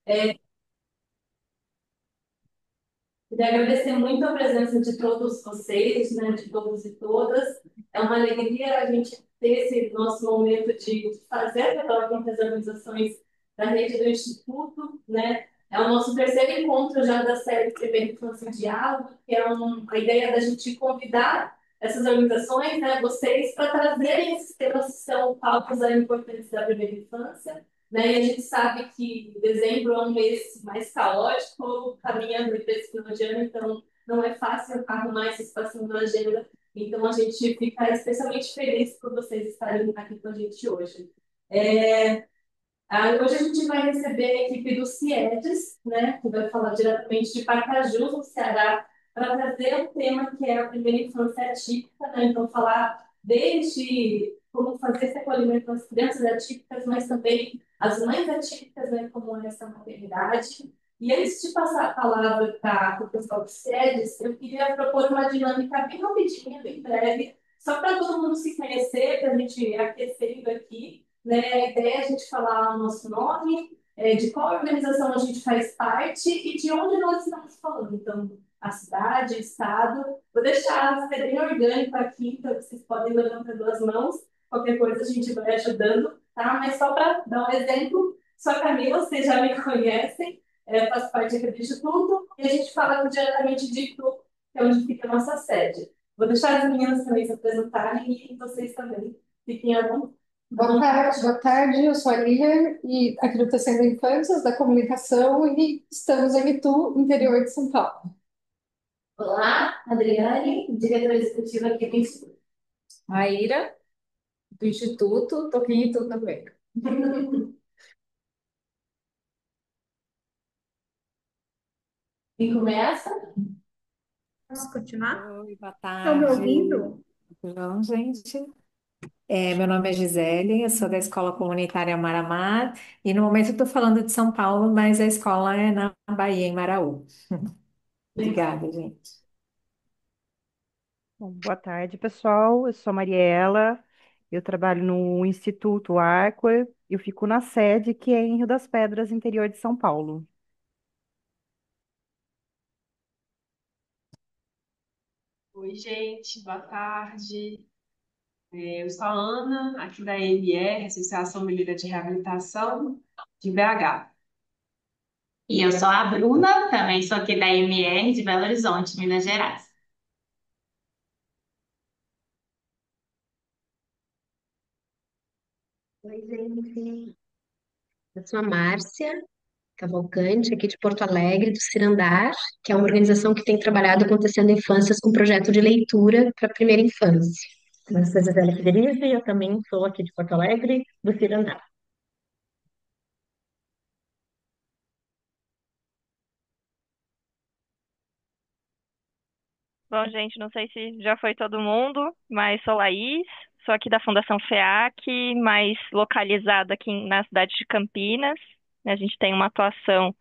Queria agradecer muito a presença de todos vocês, né, de todos e todas. É uma alegria a gente ter esse nosso momento de fazer a troca entre as organizações da rede do Instituto, né? É o nosso terceiro encontro já da série Primeira Infância em Diálogo, que é a ideia da gente convidar essas organizações, né, vocês, para trazerem esses temas que são pautas importantes da primeira infância, né? E a gente sabe que dezembro é um mês mais caótico, caminhando para esse final de ano, então não é fácil arrumar esse espacinho na agenda. Então a gente fica especialmente feliz por vocês estarem aqui com a gente hoje. É, hoje a gente vai receber a equipe do CIEDES, né, que vai falar diretamente de Pacajus, no Ceará, para trazer um tema que é a primeira infância atípica, né? Então, falar desde como fazer esse acolhimento das crianças atípicas, mas também as mães atípicas, né, como é essa maternidade. E antes de passar a palavra para o pessoal do CIEDES, eu queria propor uma dinâmica bem rapidinha, bem breve, só para todo mundo se conhecer, para a gente ir aquecendo aqui, né? A ideia é a gente falar o nosso nome, de qual organização a gente faz parte e de onde nós estamos falando. Então, a cidade, o estado. Vou deixar ser bem orgânico aqui, então vocês podem levantar duas mãos. Qualquer coisa a gente vai ajudando, tá? Mas só para dar um exemplo, sou a Camila, vocês já me conhecem, faço parte aqui do Instituto e a gente fala diretamente de Itu, que é onde fica a nossa sede. Vou deixar as meninas também se apresentarem e vocês também fiquem à vontade. Boa tarde, eu sou a Lilian e aqui do Tecendo Infâncias, da Comunicação, e estamos em Itu, interior de São Paulo. Olá, Adriane, diretora executiva aqui do Instituto. Maíra, do Instituto, tô aqui em tudo também. E começa? Posso continuar? Oi, boa Estão me tarde. ouvindo? João, gente. Meu nome é Gisele, eu sou da Escola Comunitária Maramar e no momento eu estou falando de São Paulo, mas a escola é na Bahia, em Maraú. Obrigada, gente. Bom, boa tarde, pessoal. Eu sou a Mariela, eu trabalho no Instituto Arqua, eu fico na sede que é em Rio das Pedras, interior de São Paulo. Oi, gente, boa tarde. Eu sou a Ana, aqui da EMR, Associação Mineira de Reabilitação de BH. E eu sou a Bruna, também sou aqui da MR de Belo Horizonte, Minas Gerais. Oi, gente. Eu sou a Márcia Cavalcante, aqui de Porto Alegre, do Cirandar, que é uma organização que tem trabalhado acontecendo infâncias com projeto de leitura para a primeira infância. Eu sou a Gisele Federici e eu também sou aqui de Porto Alegre, do Cirandar. Bom, gente, não sei se já foi todo mundo, mas sou Laís, sou aqui da Fundação FEAC, mais localizada aqui na cidade de Campinas. A gente tem uma atuação,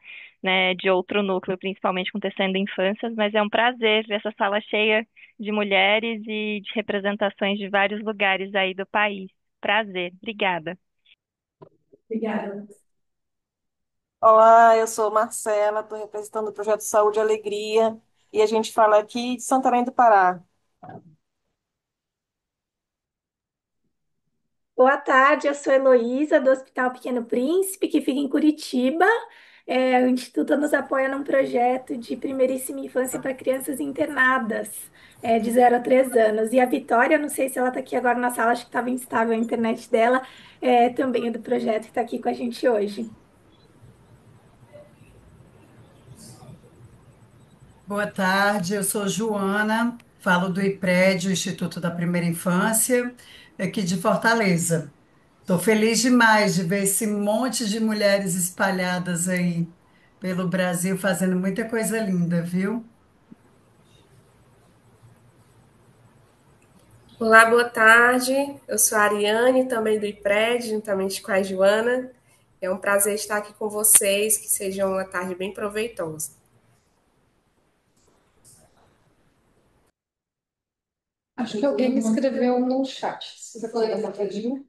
né, de outro núcleo, principalmente acontecendo em infâncias, mas é um prazer ver essa sala cheia de mulheres e de representações de vários lugares aí do país. Prazer, obrigada. Obrigada. Olá, eu sou Marcela, estou representando o projeto Saúde e Alegria e a gente fala aqui de Santarém do Pará. Boa tarde, eu sou Heloísa, do Hospital Pequeno Príncipe, que fica em Curitiba. O Instituto nos apoia num projeto de primeiríssima infância para crianças internadas, de 0 a 3 anos. E a Vitória, não sei se ela está aqui agora na sala, acho que estava instável a internet dela, também é do projeto que está aqui com a gente hoje. Boa tarde, eu sou Joana, falo do IPRED, o Instituto da Primeira Infância, aqui de Fortaleza. Estou feliz demais de ver esse monte de mulheres espalhadas aí pelo Brasil, fazendo muita coisa linda, viu? Olá, boa tarde. Eu sou a Ariane, também do IPRED, juntamente com a Joana. É um prazer estar aqui com vocês, que seja uma tarde bem proveitosa. Acho que alguém me escreveu no chat. Se você puder dar uma olhadinha.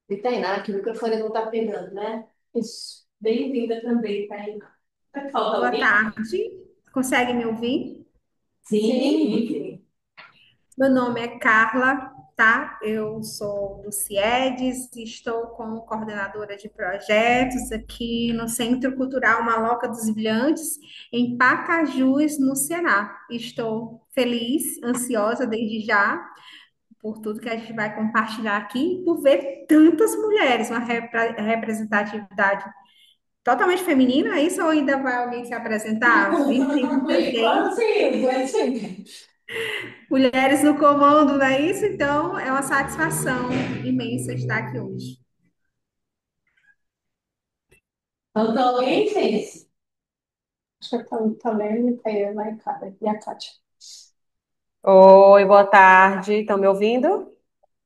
E Tainá, que o microfone não está pegando, né? Isso. Bem-vinda também, Tainá. Falta Boa alguém? tarde. Consegue me ouvir? Sim. Meu nome é Carla, tá? Eu sou do CIEDES e estou como coordenadora de projetos aqui no Centro Cultural Maloca dos Brilhantes, em Pacajus, no Ceará. Estou feliz, ansiosa desde já por tudo que a gente vai compartilhar aqui, e por ver tantas mulheres, uma representatividade totalmente feminina, é isso ou ainda vai alguém se apresentar? 25%. Pode sim. Mulheres no comando, não é isso? Então, é uma satisfação imensa estar aqui hoje. Falta alguém, gente? Acho que tá lendo, Tayana e a Kátia. Oi, boa tarde. Estão me ouvindo?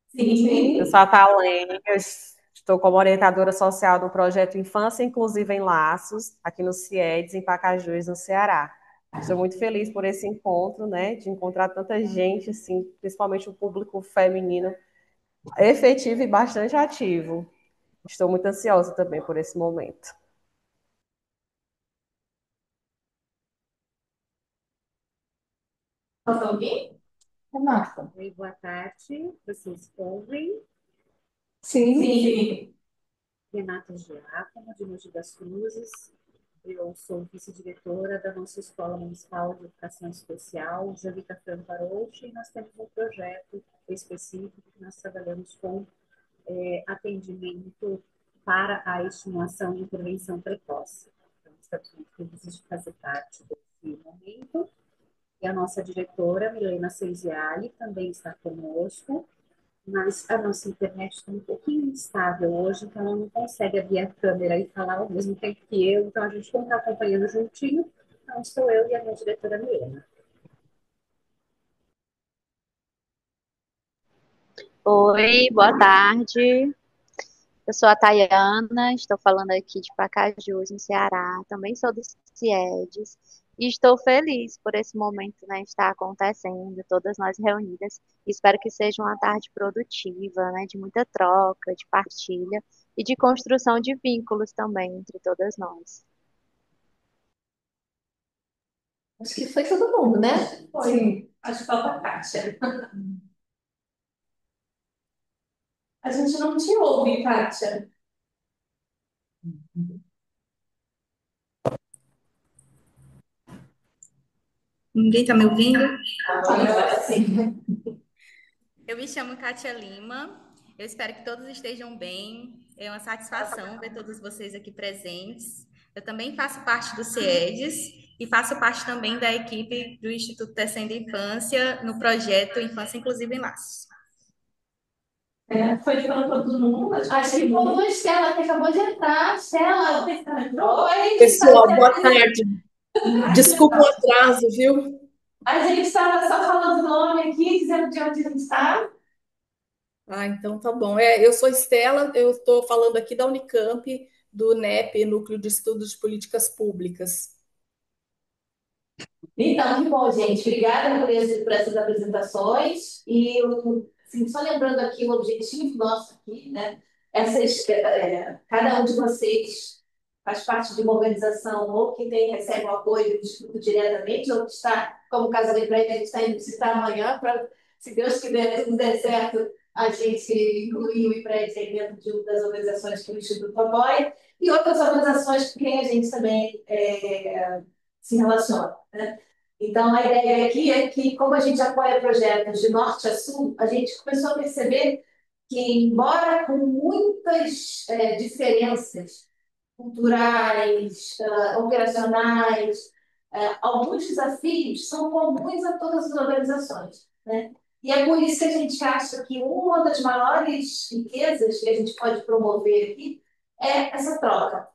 Sim. Eu sou a Thalene, eu estou como orientadora social do projeto Infância Inclusiva em Laços, aqui no CIEDES, em Pacajus, no Ceará. Estou muito feliz por esse encontro, né, de encontrar tanta gente, assim, principalmente o público feminino, efetivo e bastante ativo. Estou muito ansiosa também por esse momento. Falta alguém? É Marta. Oi, boa tarde. Vocês ouvem? Sim. Renata Giacomo, de Mogi das Cruzes. Eu sou vice-diretora da nossa Escola Municipal de Educação Especial, Angélica Franco Arouche, e nós temos um projeto específico que nós trabalhamos com atendimento para a estimulação de intervenção precoce. Então, estamos muito felizes de fazer parte desse momento. E a nossa diretora, Milena Senziali, também está conosco, mas a nossa internet está um pouquinho instável hoje, então ela não consegue abrir a câmera e falar ao mesmo tempo que eu, então a gente não está acompanhando juntinho, então estou eu e a minha diretora Milena. Oi, boa tarde. Eu sou a Tayana, estou falando aqui de Pacajus, no Ceará. Também sou do CIEDES e estou feliz por esse momento, né, estar acontecendo, todas nós reunidas. Espero que seja uma tarde produtiva, né, de muita troca, de partilha e de construção de vínculos também entre todas nós. Acho que foi todo mundo, né? Foi. Sim. Acho que falta a Kátia. A gente não te ouve, Kátia. Ninguém está me ouvindo? Agora sim. Eu me chamo Kátia Lima. Eu espero que todos estejam bem. É uma satisfação ver todos vocês aqui presentes. Eu também faço parte do CIEDES e faço parte também da equipe do Instituto Tecendo Infância no projeto Infância Inclusiva em Laços. Foi falando para todo mundo. Acho que faltou a Estela, que acabou de entrar. Estela, oi. Pessoal, boa tarde. Desculpa o atraso, viu? A gente estava só falando o nome aqui, dizendo de onde a gente está. Ah, então tá bom. Eu sou Estela, eu estou falando aqui da Unicamp, do NEP, Núcleo de Estudos de Políticas Públicas. Então, que bom, gente. Obrigada por essas apresentações. E assim, só lembrando aqui o objetivo nosso aqui, né? Cada um de vocês faz parte de uma organização ou que recebe o apoio do Instituto diretamente, ou que está, como o caso da empresa, a gente está indo visitar amanhã, para, se Deus quiser, tudo der certo, a gente incluir o IPRED aí dentro de uma das organizações que o Instituto apoia, e outras organizações com quem a gente também se relaciona, né? Então, a ideia aqui é que, como a gente apoia projetos de norte a sul, a gente começou a perceber que, embora com muitas diferenças culturais, operacionais, alguns desafios são comuns a todas as organizações, né? E é por isso que a gente acha que uma das maiores riquezas que a gente pode promover aqui é essa troca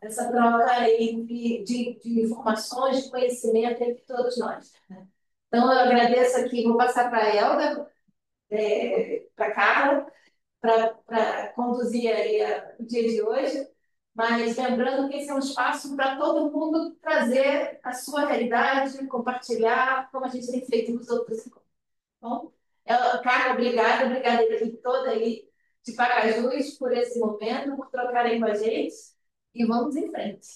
de informações, de conhecimento entre todos nós, né? Então, eu agradeço aqui, vou passar para a Elda, para a Carla, para conduzir aí o dia de hoje, mas lembrando que esse é um espaço para todo mundo trazer a sua realidade, compartilhar, como a gente tem feito nos outros encontros. Bom, Carla, obrigada a equipe toda aí de Pacajus por esse momento, por trocarem com a gente e vamos em frente.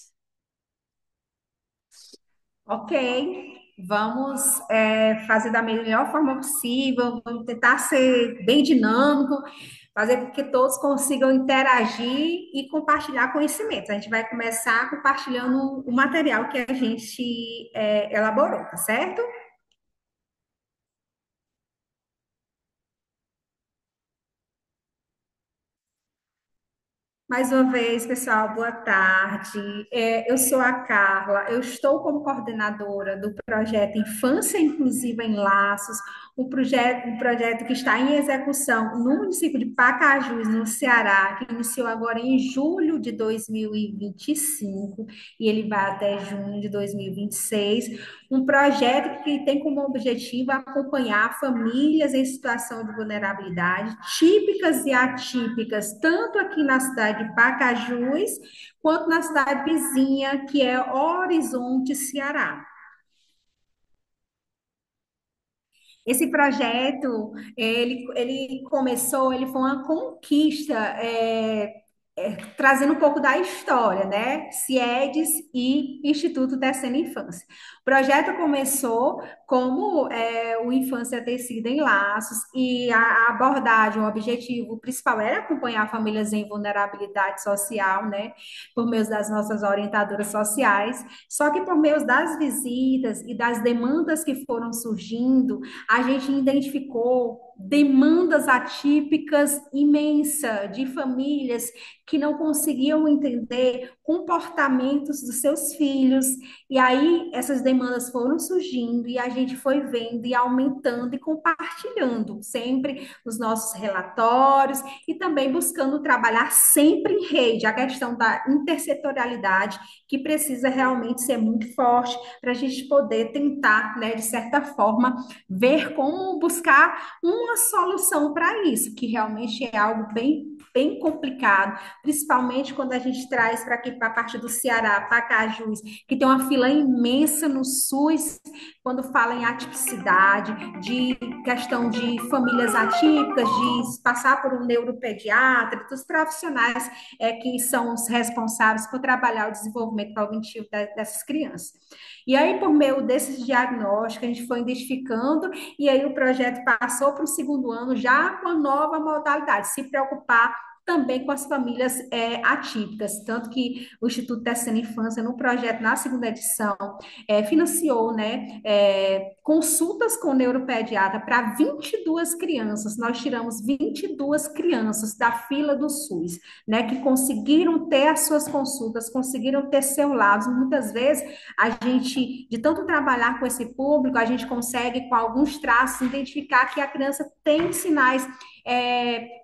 Ok, vamos fazer da melhor forma possível, vamos tentar ser bem dinâmico, fazer com que todos consigam interagir e compartilhar conhecimentos. A gente vai começar compartilhando o material que a gente elaborou, tá certo? Mais uma vez, pessoal, boa tarde. Eu sou a Carla, eu estou como coordenadora do projeto Infância Inclusiva em Laços, um projeto que está em execução no município de Pacajus, no Ceará, que iniciou agora em julho de 2025 e ele vai até junho de 2026. Um projeto que tem como objetivo acompanhar famílias em situação de vulnerabilidade, típicas e atípicas, tanto aqui na cidade de Pacajus, quanto na cidade vizinha, que é Horizonte, Ceará. Esse projeto, ele começou, ele foi uma conquista, trazendo um pouco da história, né? CIEDES e Instituto Tecendo Infância. O projeto começou como o Infância Tecida em Laços, e a abordagem, o objetivo principal era acompanhar famílias em vulnerabilidade social, né? Por meio das nossas orientadoras sociais, só que por meio das visitas e das demandas que foram surgindo, a gente identificou demandas atípicas imensa de famílias que não conseguiam entender comportamentos dos seus filhos. E aí essas demandas foram surgindo e a gente foi vendo e aumentando e compartilhando sempre os nossos relatórios e também buscando trabalhar sempre em rede, a questão da intersetorialidade, que precisa realmente ser muito forte para a gente poder tentar, né, de certa forma, ver como buscar uma solução para isso, que realmente é algo bem complicado, principalmente quando a gente traz para aqui, para a parte do Ceará, Pacajus, que tem uma fila imensa no SUS, quando fala em atipicidade, de questão de famílias atípicas, de passar por um neuropediatra, dos profissionais que são os responsáveis por trabalhar o desenvolvimento cognitivo dessas crianças. E aí, por meio desses diagnósticos, a gente foi identificando, e aí o projeto passou para o segundo ano já com a nova modalidade, se preocupar também com as famílias atípicas, tanto que o Instituto Tecendo Infância, no projeto, na segunda edição, financiou, né, consultas com o neuropediatra para 22 crianças. Nós tiramos 22 crianças da fila do SUS, né, que conseguiram ter as suas consultas, conseguiram ter seus lados. Muitas vezes, a gente, de tanto trabalhar com esse público, a gente consegue, com alguns traços, identificar que a criança tem sinais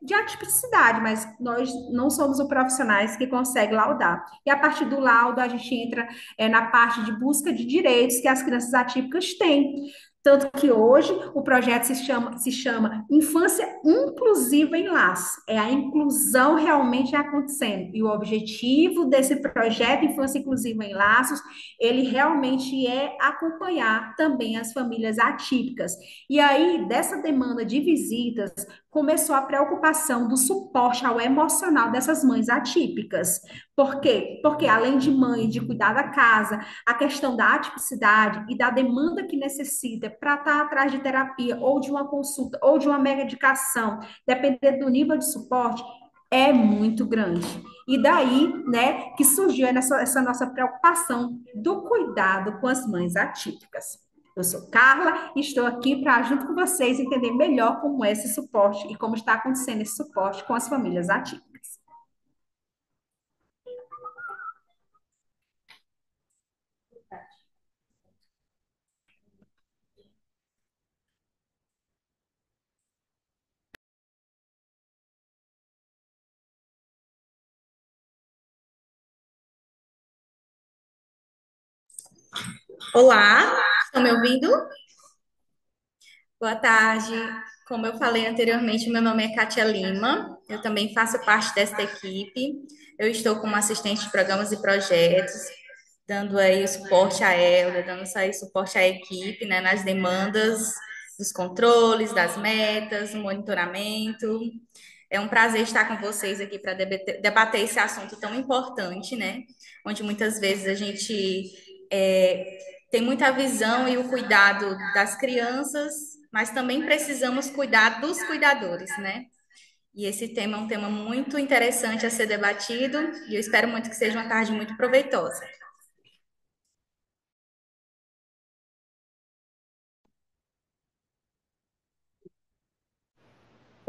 de atipicidade, mas nós não somos os profissionais que conseguem laudar. E a partir do laudo, a gente entra na parte de busca de direitos que as crianças atípicas têm. Tanto que hoje o projeto se chama Infância Inclusiva em Laços. É a inclusão realmente acontecendo. E o objetivo desse projeto Infância Inclusiva em Laços, ele realmente é acompanhar também as famílias atípicas. E aí, dessa demanda de visitas, começou a preocupação do suporte ao emocional dessas mães atípicas. Por quê? Porque além de mãe, de cuidar da casa, a questão da atipicidade e da demanda que necessita para estar atrás de terapia ou de uma consulta ou de uma medicação, dependendo do nível de suporte, é muito grande. E daí, né, que surgiu essa nossa preocupação do cuidado com as mães atípicas. Eu sou Carla e estou aqui para, junto com vocês, entender melhor como é esse suporte e como está acontecendo esse suporte com as famílias atípicas. Olá, estão me ouvindo? Boa tarde. Como eu falei anteriormente, meu nome é Kátia Lima. Eu também faço parte desta equipe. Eu estou como assistente de programas e projetos, dando aí o suporte à Elda, dando aí suporte à equipe, né, nas demandas dos controles, das metas, do monitoramento. É um prazer estar com vocês aqui para debater esse assunto tão importante, né? Onde muitas vezes a gente tem muita visão e o cuidado das crianças, mas também precisamos cuidar dos cuidadores, né? E esse tema é um tema muito interessante a ser debatido e eu espero muito que seja uma tarde muito proveitosa.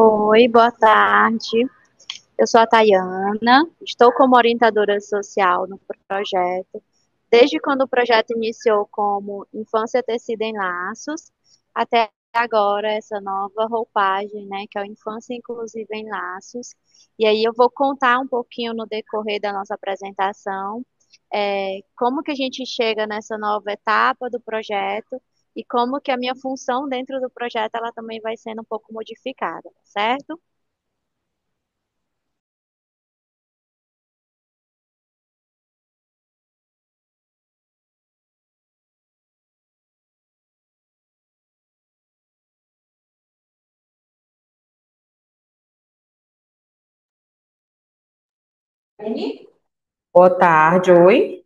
Oi, boa tarde. Eu sou a Tayana, estou como orientadora social no projeto, desde quando o projeto iniciou como Infância Tecida em Laços, até agora essa nova roupagem, né, que é o Infância Inclusiva em Laços. E aí eu vou contar um pouquinho no decorrer da nossa apresentação, como que a gente chega nessa nova etapa do projeto e como que a minha função dentro do projeto ela também vai sendo um pouco modificada, certo? Boa tarde, oi.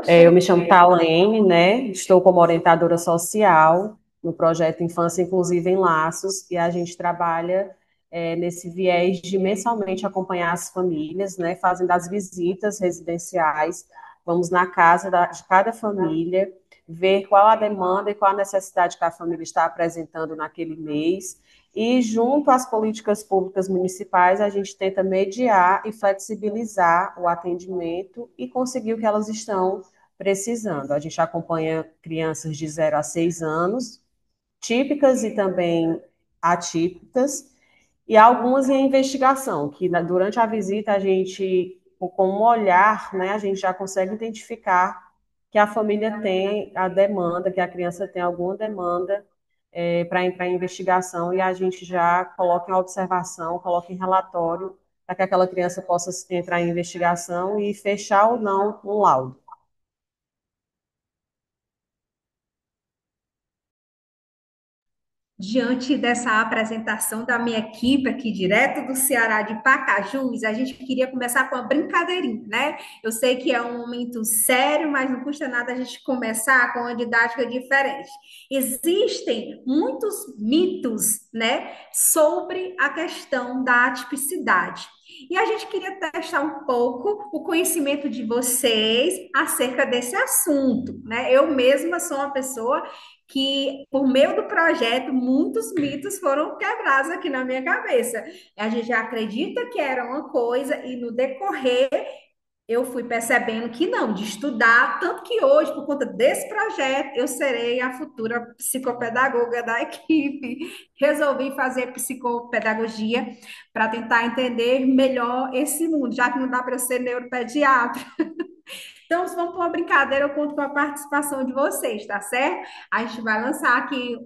Eu me chamo Talene, né? Estou como orientadora social no projeto Infância Inclusiva em Laços e a gente trabalha nesse viés de mensalmente acompanhar as famílias, né? Fazendo as visitas residenciais, vamos na casa de cada família, ver qual a demanda e qual a necessidade que a família está apresentando naquele mês. E, junto às políticas públicas municipais, a gente tenta mediar e flexibilizar o atendimento e conseguir o que elas estão precisando. A gente acompanha crianças de 0 a 6 anos, típicas e também atípicas, e algumas em investigação, que durante a visita a gente, com um olhar, né, a gente já consegue identificar que a família tem a demanda, que a criança tem alguma demanda para entrar em investigação, e a gente já coloca em observação, coloca em relatório, para que aquela criança possa entrar em investigação e fechar ou não um laudo. Diante dessa apresentação da minha equipe aqui, direto do Ceará, de Pacajus, a gente queria começar com uma brincadeirinha, né? Eu sei que é um momento sério, mas não custa nada a gente começar com uma didática diferente. Existem muitos mitos, né, sobre a questão da atipicidade. E a gente queria testar um pouco o conhecimento de vocês acerca desse assunto, né? Eu mesma sou uma pessoa que, por meio do projeto, muitos mitos foram quebrados aqui na minha cabeça. A gente já acredita que era uma coisa, e no decorrer eu fui percebendo que não, de estudar, tanto que hoje, por conta desse projeto, eu serei a futura psicopedagoga da equipe. Resolvi fazer psicopedagogia para tentar entender melhor esse mundo, já que não dá para eu ser neuropediatra. Então, se vamos para uma brincadeira, eu conto com a participação de vocês, tá certo? A gente vai lançar aqui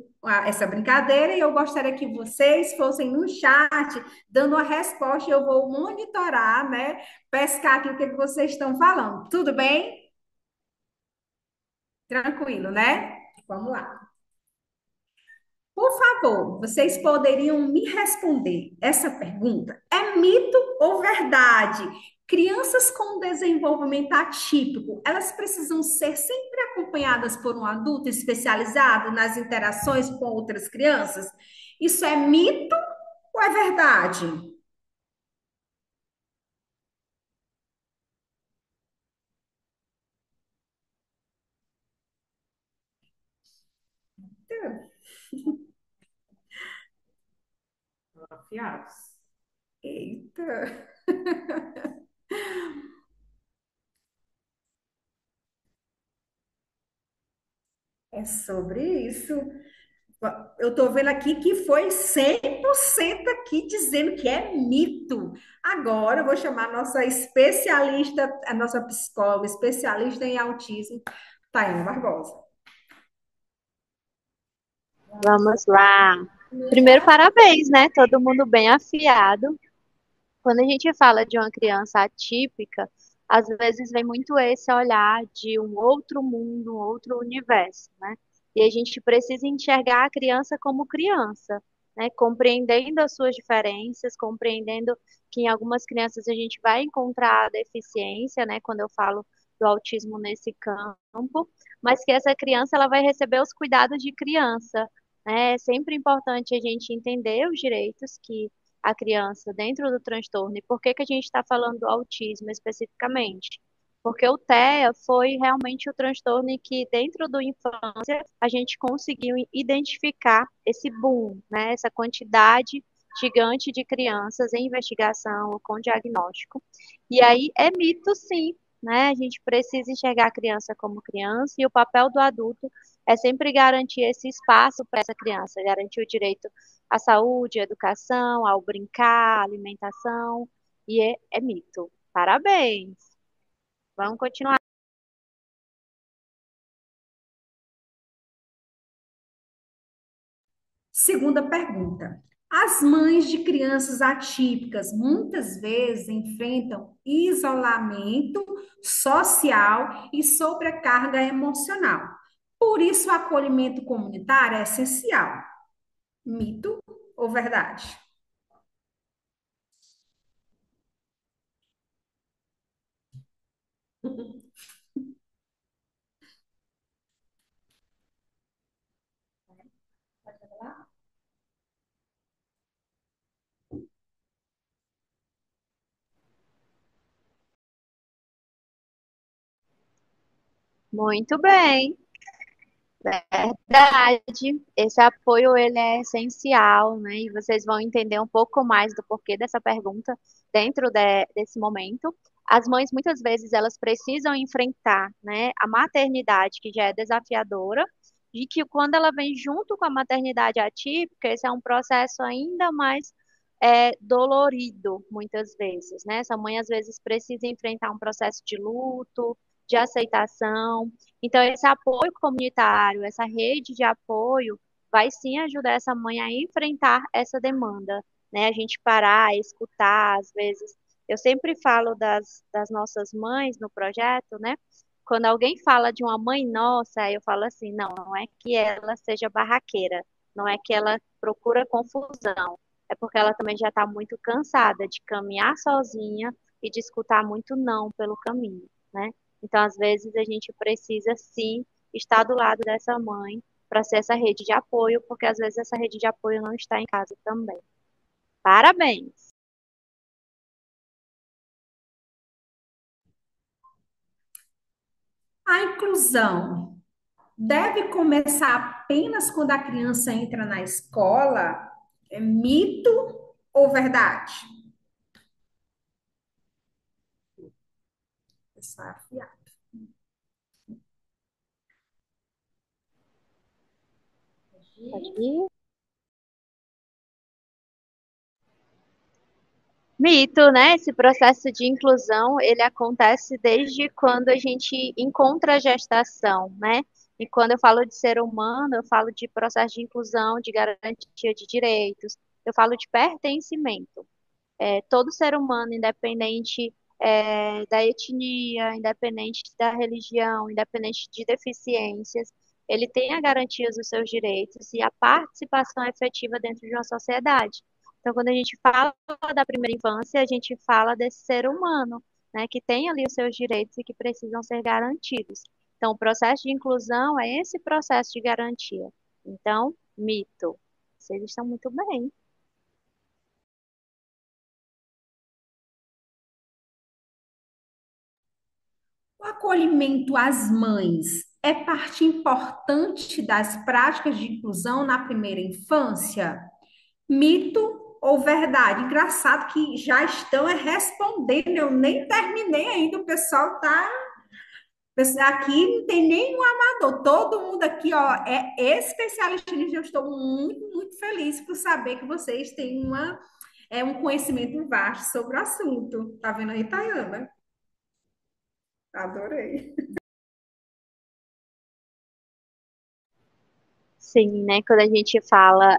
essa brincadeira e eu gostaria que vocês fossem no chat dando a resposta e eu vou monitorar, né? Pescar aqui o que vocês estão falando. Tudo bem? Tranquilo, né? Vamos lá. Por favor, vocês poderiam me responder essa pergunta? É mito ou verdade? Crianças com desenvolvimento atípico, elas precisam ser sempre acompanhadas por um adulto especializado nas interações com outras crianças? Isso é mito ou é verdade? Afiados. Eita! É sobre isso. Eu estou vendo aqui que foi 100% aqui dizendo que é mito. Agora eu vou chamar a nossa especialista, a nossa psicóloga especialista em autismo, Tainá Barbosa. Vamos lá. Primeiro, parabéns, né? Todo mundo bem afiado. Quando a gente fala de uma criança atípica, às vezes vem muito esse olhar de um outro mundo, um outro universo, né? E a gente precisa enxergar a criança como criança. né? Compreendendo as suas diferenças, compreendendo que em algumas crianças a gente vai encontrar deficiência, né? Quando eu falo do autismo nesse campo, mas que essa criança ela vai receber os cuidados de criança, né? É sempre importante a gente entender os direitos que a criança dentro do transtorno e por que que a gente está falando do autismo especificamente. Porque o TEA foi realmente o transtorno em que, dentro da infância, a gente conseguiu identificar esse boom, né? Essa quantidade gigante de crianças em investigação ou com diagnóstico. E aí é mito, sim, né? A gente precisa enxergar a criança como criança e o papel do adulto é sempre garantir esse espaço para essa criança, garantir o direito à saúde, à educação, ao brincar, à alimentação, e é mito. Parabéns! Vamos continuar. Segunda pergunta. As mães de crianças atípicas muitas vezes enfrentam isolamento social e sobrecarga emocional. Por isso, o acolhimento comunitário é essencial. Mito ou verdade? Muito bem, verdade. Esse apoio ele é essencial, né? E vocês vão entender um pouco mais do porquê dessa pergunta dentro desse momento. As mães muitas vezes elas precisam enfrentar, né, a maternidade que já é desafiadora, e que quando ela vem junto com a maternidade atípica, esse é um processo ainda mais dolorido, muitas vezes, né? Essa mãe às vezes precisa enfrentar um processo de luto, de aceitação. Então, esse apoio comunitário, essa rede de apoio, vai sim ajudar essa mãe a enfrentar essa demanda, né? A gente parar, escutar, às vezes. Eu sempre falo das nossas mães no projeto, né? Quando alguém fala de uma mãe nossa, eu falo assim, não, não é que ela seja barraqueira, não é que ela procura confusão, é porque ela também já está muito cansada de caminhar sozinha e de escutar muito não pelo caminho, né? Então, às vezes, a gente precisa sim estar do lado dessa mãe para ser essa rede de apoio, porque às vezes essa rede de apoio não está em casa também. Parabéns! A inclusão deve começar apenas quando a criança entra na escola? É mito ou verdade? Desafiado. Pode ir? Mito, né? Esse processo de inclusão, ele acontece desde quando a gente encontra a gestação, né? E quando eu falo de ser humano, eu falo de processo de inclusão, de garantia de direitos, eu falo de pertencimento. Todo ser humano, independente da etnia, independente da religião, independente de deficiências, ele tem a garantia dos seus direitos e a participação efetiva dentro de uma sociedade. Então, quando a gente fala da primeira infância, a gente fala desse ser humano, né, que tem ali os seus direitos e que precisam ser garantidos. Então, o processo de inclusão é esse processo de garantia. Então, mito. Vocês estão muito bem. O acolhimento às mães é parte importante das práticas de inclusão na primeira infância? Mito ou verdade? Engraçado que já estão respondendo, eu nem terminei ainda, o pessoal tá. Aqui não tem nenhum amador, todo mundo aqui, ó, é especialista nisso. Eu estou muito, muito feliz por saber que vocês têm um conhecimento vasto sobre o assunto. Tá vendo aí, Tayana? Adorei. Sim, né? Quando a gente fala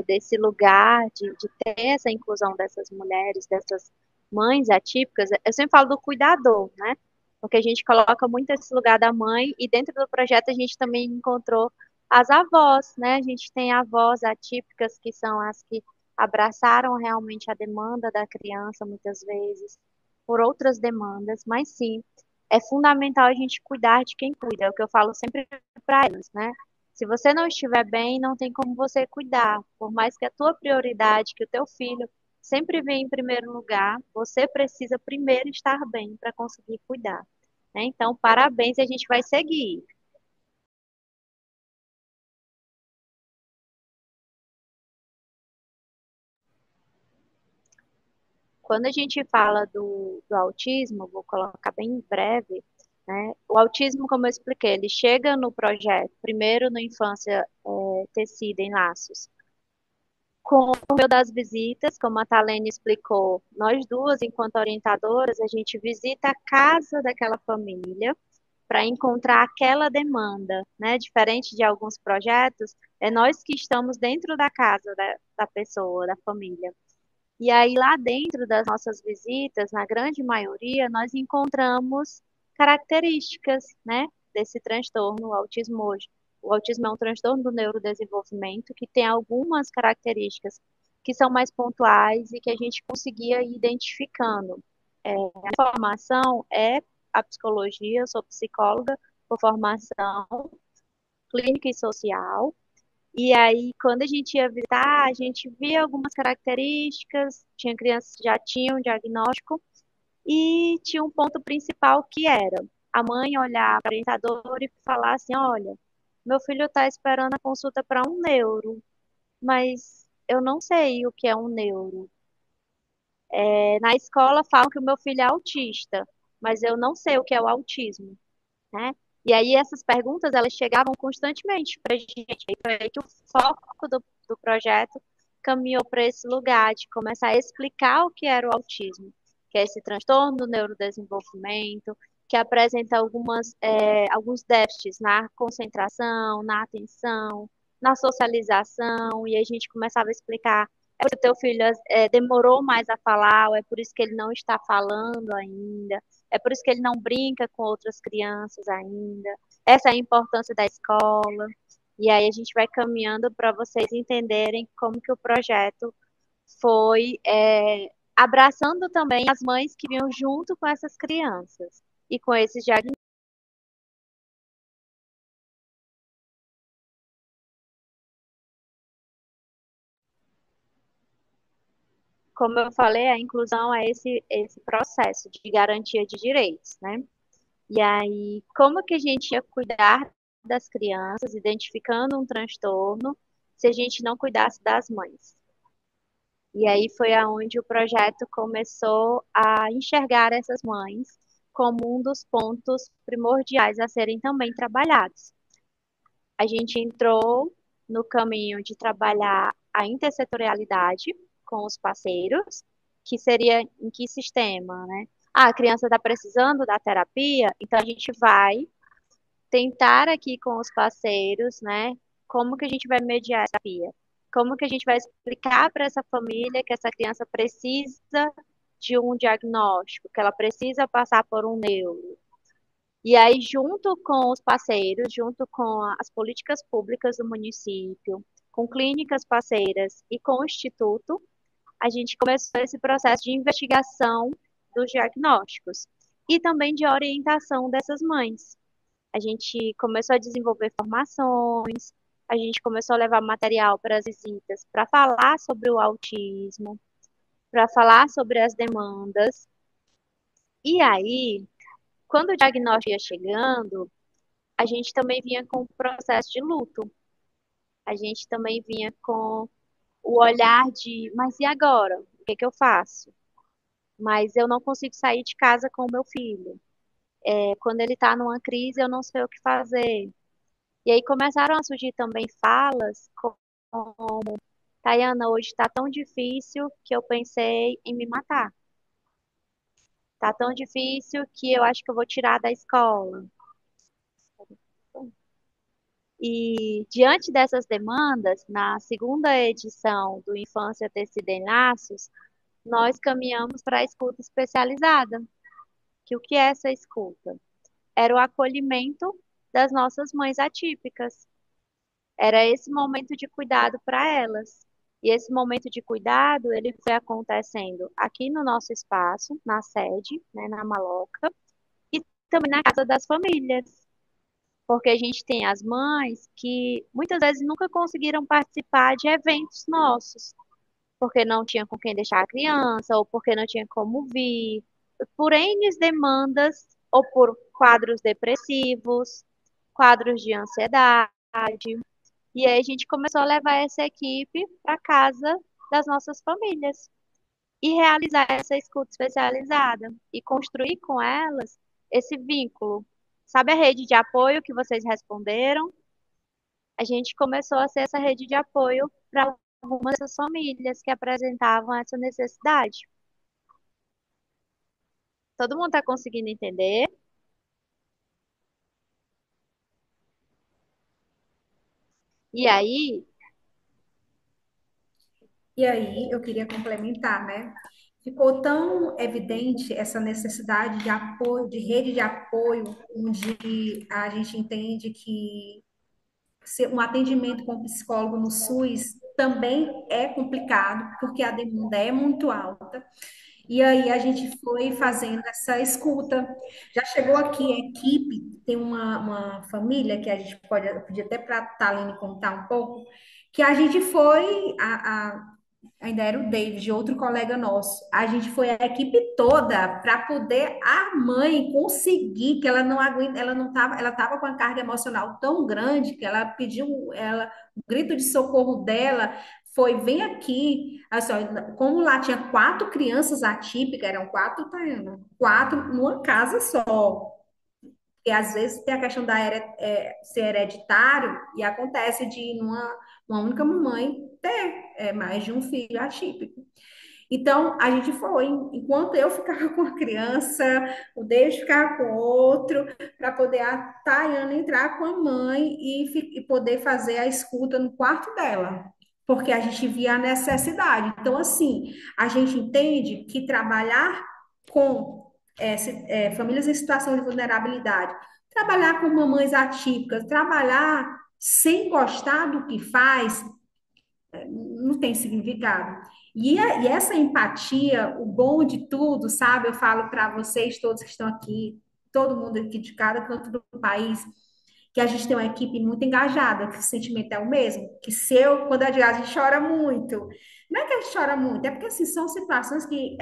desse lugar de ter essa inclusão dessas mulheres, dessas mães atípicas, eu sempre falo do cuidador, né? Porque a gente coloca muito esse lugar da mãe e dentro do projeto a gente também encontrou as avós, né? A gente tem avós atípicas que são as que abraçaram realmente a demanda da criança muitas vezes por outras demandas, mas sim, é fundamental a gente cuidar de quem cuida, é o que eu falo sempre para elas, né? Se você não estiver bem, não tem como você cuidar. Por mais que a tua prioridade, que o teu filho sempre vem em primeiro lugar, você precisa primeiro estar bem para conseguir cuidar, né? Então, parabéns, e a gente vai seguir. Quando a gente fala do autismo, vou colocar bem breve, né? O autismo, como eu expliquei, ele chega no projeto, primeiro no Infância Tecida em Laços, com o meio das visitas, como a Talene explicou, nós duas, enquanto orientadoras, a gente visita a casa daquela família para encontrar aquela demanda, né? Diferente de alguns projetos, é nós que estamos dentro da casa da pessoa, da família. E aí, lá dentro das nossas visitas, na grande maioria, nós encontramos características, né, desse transtorno, o autismo hoje. O autismo é um transtorno do neurodesenvolvimento que tem algumas características que são mais pontuais e que a gente conseguia ir identificando. A formação é a psicologia, eu sou psicóloga por formação, clínica e social, e aí, quando a gente ia visitar, a gente via algumas características, tinha crianças que já tinham diagnóstico, e tinha um ponto principal que era a mãe olhar para o orientador e falar assim, olha, meu filho está esperando a consulta para um neuro, mas eu não sei o que é um neuro. Na escola falam que o meu filho é autista, mas eu não sei o que é o autismo, né? E aí essas perguntas, elas chegavam constantemente para a gente. E foi aí que o foco do projeto caminhou para esse lugar de começar a explicar o que era o autismo, que é esse transtorno do neurodesenvolvimento, que apresenta alguns déficits na concentração, na atenção, na socialização, e a gente começava a explicar, é porque o teu filho demorou mais a falar, ou é por isso que ele não está falando ainda, é por isso que ele não brinca com outras crianças ainda. Essa é a importância da escola. E aí a gente vai caminhando para vocês entenderem como que o projeto foi abraçando também as mães que vinham junto com essas crianças e com esses diagnósticos. Como eu falei, a inclusão é esse processo de garantia de direitos, né? E aí, como que a gente ia cuidar das crianças, identificando um transtorno, se a gente não cuidasse das mães? E aí foi aonde o projeto começou a enxergar essas mães como um dos pontos primordiais a serem também trabalhados. A gente entrou no caminho de trabalhar a intersetorialidade com os parceiros, que seria em que sistema, né? Ah, a criança está precisando da terapia, então a gente vai tentar aqui com os parceiros, né? Como que a gente vai mediar essa terapia? Como que a gente vai explicar para essa família que essa criança precisa de um diagnóstico, que ela precisa passar por um neuro? E aí, junto com os parceiros, junto com as políticas públicas do município, com clínicas parceiras e com o Instituto, a gente começou esse processo de investigação dos diagnósticos e também de orientação dessas mães. A gente começou a desenvolver formações, a gente começou a levar material para as visitas para falar sobre o autismo, para falar sobre as demandas. E aí, quando o diagnóstico ia chegando, a gente também vinha com o processo de luto. A gente também vinha com o olhar de, mas e agora? O que que eu faço? Mas eu não consigo sair de casa com o meu filho. Quando ele está numa crise, eu não sei o que fazer. E aí começaram a surgir também falas como, Tayana, hoje está tão difícil que eu pensei em me matar. Está tão difícil que eu acho que eu vou tirar da escola. E diante dessas demandas, na segunda edição do Infância Tecida em Laços, nós caminhamos para a escuta especializada. Que o que é essa escuta? Era o acolhimento das nossas mães atípicas. era esse momento de cuidado para elas. E esse momento de cuidado, ele foi acontecendo aqui no nosso espaço, na sede, né, na Maloca, e também na casa das famílias. Porque a gente tem as mães que muitas vezes nunca conseguiram participar de eventos nossos, porque não tinha com quem deixar a criança, ou porque não tinha como vir, por N demandas, ou por quadros depressivos, quadros de ansiedade. E aí a gente começou a levar essa equipe para casa das nossas famílias e realizar essa escuta especializada e construir com elas esse vínculo. Sabe a rede de apoio que vocês responderam? A gente começou a ser essa rede de apoio para algumas dessas famílias que apresentavam essa necessidade. Todo mundo está conseguindo entender? E aí, E aí, eu queria complementar, né? Ficou tão evidente essa necessidade de apoio, de rede de apoio, onde a gente entende que um atendimento com psicólogo no SUS também é complicado, porque a demanda é muito alta. E aí a gente foi fazendo essa escuta. Já chegou aqui a equipe, tem uma família que a gente podia até para a Taline contar um pouco, que a gente foi, ainda era o David, outro colega nosso. A gente foi a equipe toda para poder a mãe conseguir, que ela não aguenta, ela estava com a carga emocional tão grande que ela pediu, o grito de socorro dela foi, vem aqui. Assim, ó, como lá tinha 4 crianças atípicas, eram 4, Tayana, 4 numa casa só. Porque às vezes tem a questão da ser hereditário e acontece de uma única mamãe ter mais de um filho atípico. Então, a gente foi, enquanto eu ficava com a criança, o David ficava com outro, para poder a Tayana entrar com a mãe e poder fazer a escuta no quarto dela, porque a gente via a necessidade. Então, assim, a gente entende que trabalhar com famílias em situação de vulnerabilidade, trabalhar com mamães atípicas, trabalhar sem gostar do que faz, não tem significado. E essa empatia, o bom de tudo, sabe? Eu falo para vocês todos que estão aqui, todo mundo aqui de cada canto do país, que a gente tem uma equipe muito engajada, que o sentimento é o mesmo, que se eu, quando a gente chora muito, não é que a gente chora muito, é porque assim, são situações que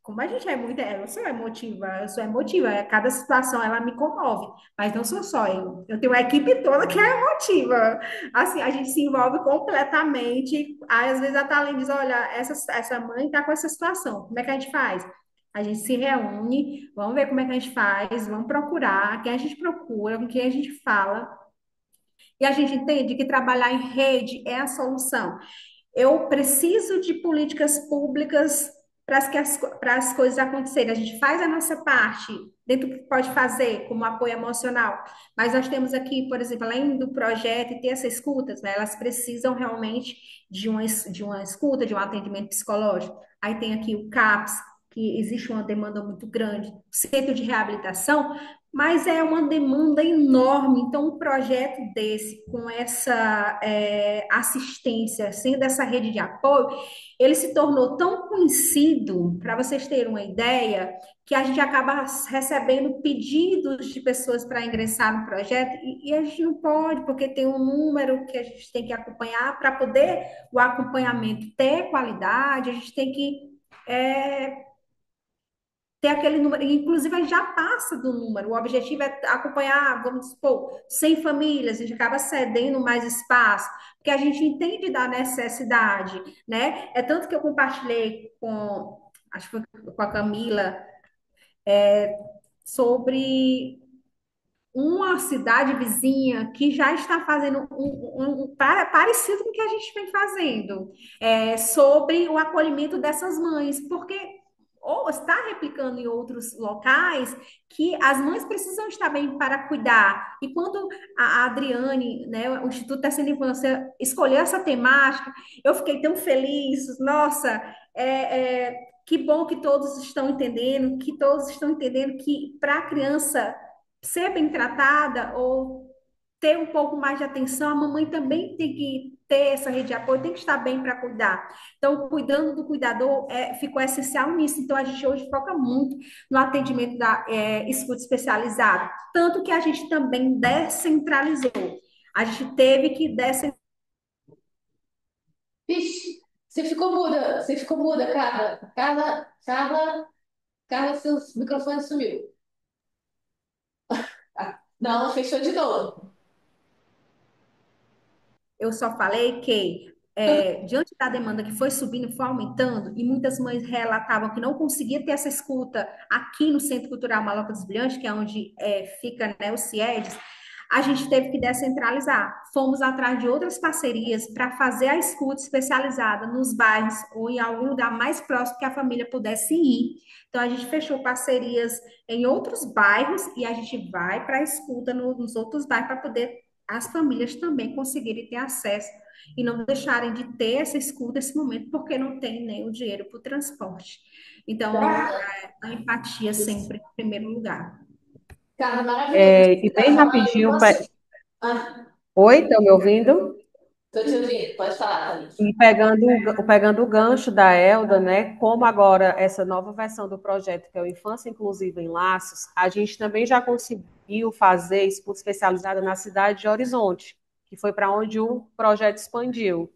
como a gente é muito, eu sou emotiva, cada situação ela me comove, mas não sou só eu tenho uma equipe toda que é emotiva, assim, a gente se envolve completamente, aí às vezes a Thalene diz, olha, essa mãe tá com essa situação, como é que a gente faz? A gente se reúne, vamos ver como é que a gente faz, vamos procurar, quem a gente procura, com quem a gente fala, e a gente entende que trabalhar em rede é a solução. Eu preciso de políticas públicas para as coisas acontecerem. A gente faz a nossa parte dentro do que pode fazer, como apoio emocional, mas nós temos aqui, por exemplo, além do projeto e ter essa escuta, né, elas precisam realmente de uma escuta, de um atendimento psicológico. Aí tem aqui o CAPS, que existe uma demanda muito grande, o centro de reabilitação, mas é uma demanda enorme. Então, um projeto desse, com essa assistência, sendo essa rede de apoio, ele se tornou tão conhecido, para vocês terem uma ideia, que a gente acaba recebendo pedidos de pessoas para ingressar no projeto, e a gente não pode, porque tem um número que a gente tem que acompanhar, para poder o acompanhamento ter qualidade, a gente tem que ter aquele número, inclusive a gente já passa do número, o objetivo é acompanhar, vamos supor, 100 famílias, a gente acaba cedendo mais espaço, porque a gente entende da necessidade, né? É tanto que eu compartilhei acho que foi com a Camila, sobre uma cidade vizinha que já está fazendo parecido com o que a gente vem fazendo, sobre o acolhimento dessas mães, porque ou está replicando em outros locais que as mães precisam estar bem para cuidar. E quando a Adriane, né, o Instituto Tecendo Infância, escolheu essa temática, eu fiquei tão feliz. Nossa, que bom que todos estão entendendo, que para a criança ser bem tratada ou ter um pouco mais de atenção, a mamãe também tem que ter essa rede de apoio, tem que estar bem para cuidar. Então, cuidando do cuidador ficou essencial nisso. Então, a gente hoje foca muito no atendimento da escuta especializada, tanto que a gente também descentralizou. A gente teve que descentralizar. Vixe, você ficou muda, Carla. Carla, seu microfone sumiu. Não, fechou de novo. Eu só falei que, diante da demanda que foi subindo, foi aumentando, e muitas mães relatavam que não conseguia ter essa escuta aqui no Centro Cultural Maloca dos Brilhantes, que é onde fica, né, o CIEDES, a gente teve que descentralizar. Fomos atrás de outras parcerias para fazer a escuta especializada nos bairros ou em algum lugar mais próximo que a família pudesse ir. Então, a gente fechou parcerias em outros bairros e a gente vai para a escuta nos outros bairros para poder as famílias também conseguirem ter acesso e não deixarem de ter essa escuta nesse momento, porque não tem nem o dinheiro para o transporte. Então, a empatia sempre em primeiro lugar. Carla, maravilhoso que você E está bem falando. Eu rapidinho, posso... Ah, oi, estão me ouvindo? estou te ouvindo, pode falar, Thalita. E pegando o gancho da Elda, né, como agora essa nova versão do projeto, que é o Infância Inclusiva em Laços, a gente também já conseguiu fazer escuta especializada na cidade de Horizonte, que foi para onde o projeto expandiu.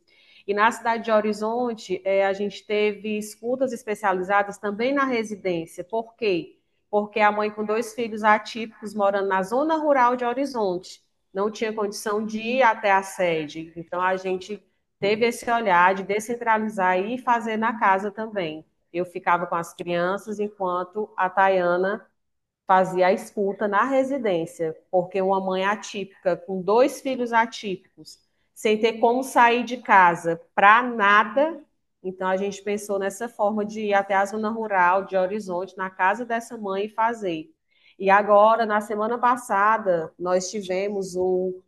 E na cidade de Horizonte, a gente teve escutas especializadas também na residência. Por quê? Porque a mãe com 2 filhos atípicos morando na zona rural de Horizonte não tinha condição de ir até a sede. Então, a gente teve esse olhar de descentralizar e fazer na casa também. Eu ficava com as crianças enquanto a Tayana fazia a escuta na residência, porque uma mãe atípica, com 2 filhos atípicos, sem ter como sair de casa para nada, então a gente pensou nessa forma de ir até a zona rural de Horizonte, na casa dessa mãe e fazer. E agora, na semana passada, nós tivemos um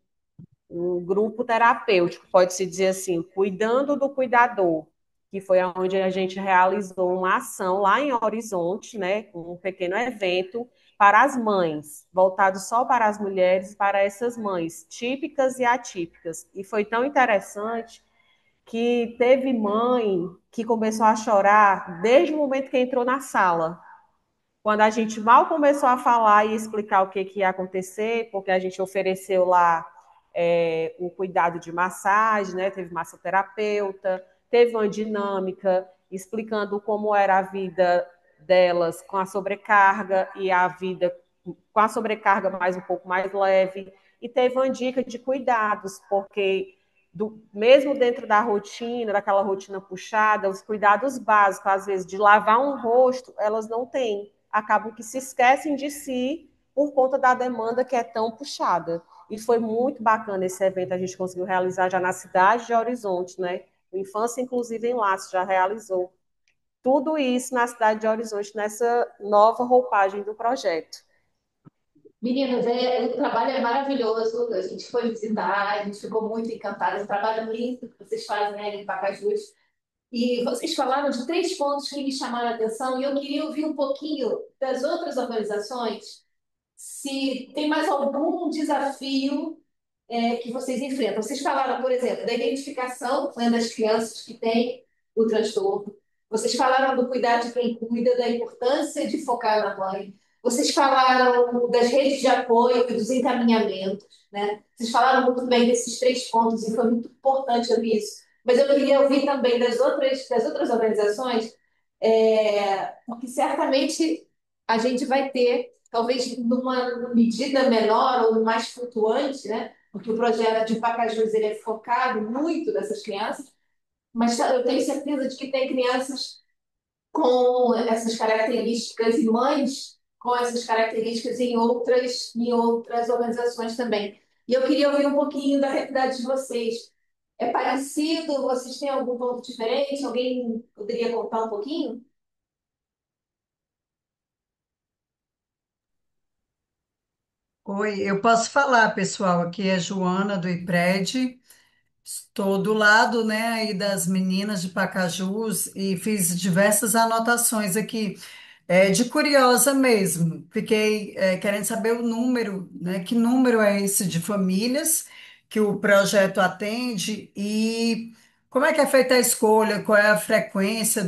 grupo terapêutico, pode-se dizer assim, cuidando do cuidador, que foi onde a gente realizou uma ação lá em Horizonte, né, um pequeno evento para as mães, voltado só para as mulheres, para essas mães típicas e atípicas. E foi tão interessante que teve mãe que começou a chorar desde o momento que entrou na sala. Quando a gente mal começou a falar e explicar o que ia acontecer, porque a gente ofereceu lá um cuidado de massagem, né? Teve massoterapeuta, teve uma dinâmica explicando como era a vida delas com a sobrecarga e a vida com a sobrecarga mais um pouco mais leve, e teve uma dica de cuidados, porque mesmo dentro da rotina, daquela rotina puxada, os cuidados básicos, às vezes, de lavar um rosto, elas não têm. Acabam que se esquecem de si por conta da demanda que é tão puxada. E foi muito bacana esse evento, a gente conseguiu realizar já na cidade de Horizonte, né? O Infância Inclusiva em Laços já realizou tudo isso na cidade de Horizonte, nessa nova roupagem do projeto. Meninas, o trabalho é maravilhoso. A gente foi visitar, a gente ficou muito encantada. O trabalho lindo que vocês fazem, né, em Pacajus. E vocês falaram de 3 pontos que me chamaram a atenção, e eu queria ouvir um pouquinho das outras organizações, se tem mais algum desafio que vocês enfrentam. Vocês falaram, por exemplo, da identificação, né, das crianças que têm o transtorno. Vocês falaram do cuidar de quem cuida, da importância de focar na mãe. Vocês falaram das redes de apoio e dos encaminhamentos, né? Vocês falaram muito bem desses 3 pontos e foi muito importante ouvir isso. Mas eu queria ouvir também das outras organizações, porque certamente a gente vai ter, talvez numa medida menor ou mais flutuante, né? Porque o projeto de Pacajus ele é focado muito nessas crianças, mas eu tenho certeza de que tem crianças com essas características e mães com essas características em outras organizações também. E eu queria ouvir um pouquinho da realidade de vocês. É parecido? Vocês têm algum ponto diferente? Alguém poderia contar um pouquinho? Oi, eu posso falar, pessoal. Aqui é Joana do IPRED. Estou do lado, né, aí das meninas de Pacajus e fiz diversas anotações aqui. De curiosa mesmo, fiquei querendo saber o número, né? Que número é esse de famílias que o projeto atende e como é que é feita a escolha, qual é a frequência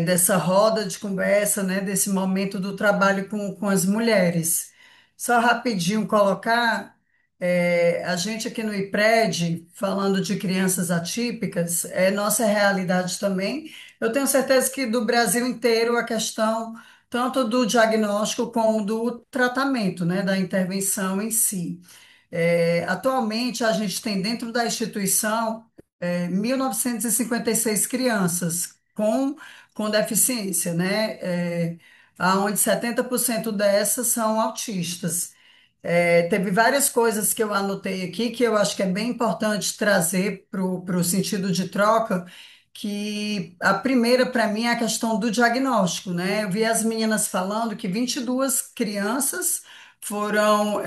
dessa roda de conversa, né? Desse momento do trabalho com as mulheres. Só rapidinho colocar, a gente aqui no IPRED, falando de crianças atípicas, é nossa realidade também. Eu tenho certeza que do Brasil inteiro a questão tanto do diagnóstico como do tratamento, né, da intervenção em si. Atualmente, a gente tem dentro da instituição 1.956 crianças com deficiência, né, onde 70% dessas são autistas. Teve várias coisas que eu anotei aqui que eu acho que é bem importante trazer para o sentido de troca, que a primeira para mim é a questão do diagnóstico, né? Eu vi as meninas falando que 22 crianças foram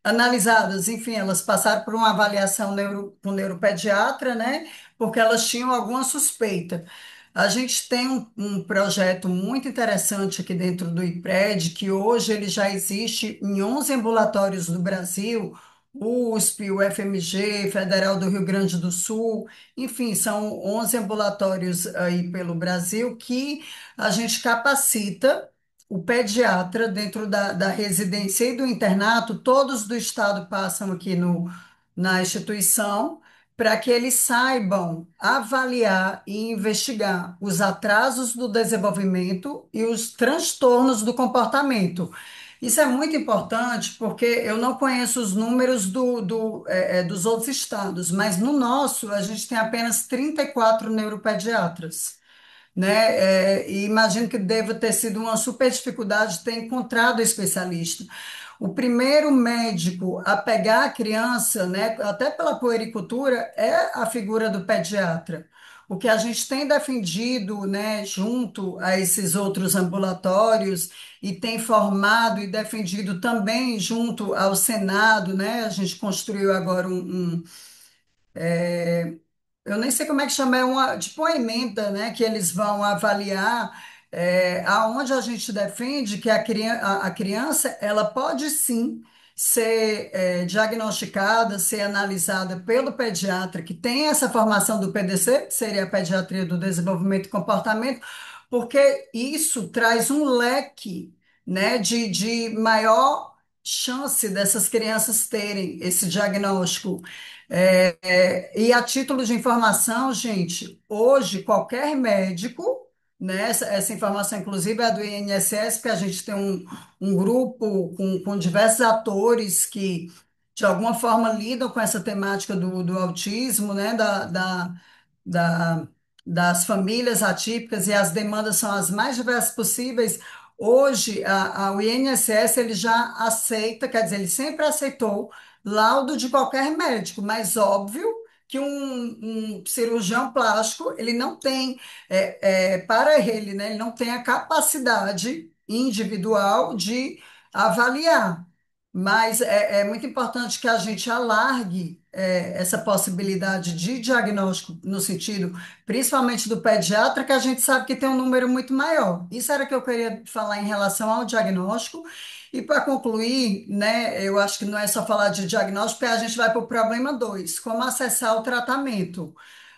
analisadas, enfim, elas passaram por uma avaliação com neuropediatra, né? Porque elas tinham alguma suspeita. A gente tem um projeto muito interessante aqui dentro do IPRED, que hoje ele já existe em 11 ambulatórios do Brasil, o USP, o FMG, Federal do Rio Grande do Sul, enfim, são 11 ambulatórios aí pelo Brasil que a gente capacita o pediatra dentro da residência e do internato, todos do estado passam aqui na instituição, para que eles saibam avaliar e investigar os atrasos do desenvolvimento e os transtornos do comportamento. Isso é muito importante porque eu não conheço os números dos outros estados, mas no nosso a gente tem apenas 34 neuropediatras, né? E imagino que deva ter sido uma super dificuldade ter encontrado especialista. O primeiro médico a pegar a criança, né, até pela puericultura, é a figura do pediatra. O que a gente tem defendido, né, junto a esses outros ambulatórios e tem formado e defendido também junto ao Senado, né? A gente construiu agora eu nem sei como é que chama, é tipo uma emenda, né, que eles vão avaliar, aonde a gente defende que a criança ela pode sim ser diagnosticada, ser analisada pelo pediatra que tem essa formação do PDC, que seria a Pediatria do Desenvolvimento e Comportamento, porque isso traz um leque, né, de maior chance dessas crianças terem esse diagnóstico. E a título de informação, gente, hoje qualquer médico, né, essa informação inclusive é do INSS, porque a gente tem um grupo com diversos atores que de alguma forma lidam com essa temática do autismo, né, da- das famílias atípicas e as demandas são as mais diversas possíveis. Hoje, o INSS ele já aceita, quer dizer, ele sempre aceitou laudo de qualquer médico, mas óbvio que um cirurgião plástico, ele não tem, para ele, né, ele não tem a capacidade individual de avaliar. Mas é muito importante que a gente alargue essa possibilidade de diagnóstico no sentido, principalmente do pediatra, que a gente sabe que tem um número muito maior. Isso era que eu queria falar em relação ao diagnóstico. E para concluir, né, eu acho que não é só falar de diagnóstico, porque a gente vai para o problema 2, como acessar o tratamento.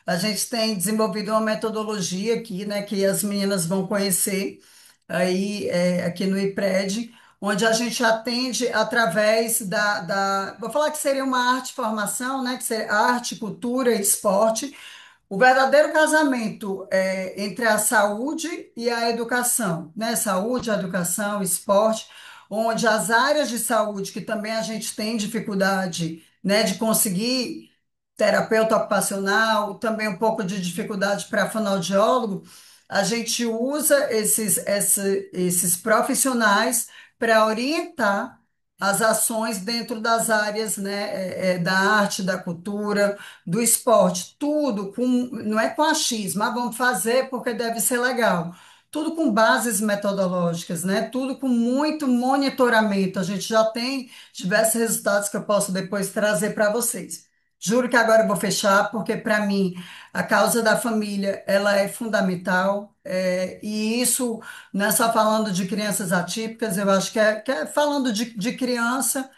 A gente tem desenvolvido uma metodologia aqui, né, que as meninas vão conhecer aí aqui no IPRED, onde a gente atende através vou falar que seria uma arte formação, né, que seria arte, cultura e esporte, o verdadeiro casamento entre a saúde e a educação, né? Saúde, educação, esporte, onde as áreas de saúde, que também a gente tem dificuldade, né, de conseguir terapeuta ocupacional, também um pouco de dificuldade para fonoaudiólogo, a gente usa esses profissionais para orientar as ações dentro das áreas, né, da arte, da cultura, do esporte, tudo não é com achismo, vamos fazer porque deve ser legal. Tudo com bases metodológicas, né? Tudo com muito monitoramento. A gente já tem diversos resultados que eu posso depois trazer para vocês. Juro que agora eu vou fechar, porque para mim a causa da família ela é fundamental, e isso não é só falando de crianças atípicas, eu acho que é falando de criança,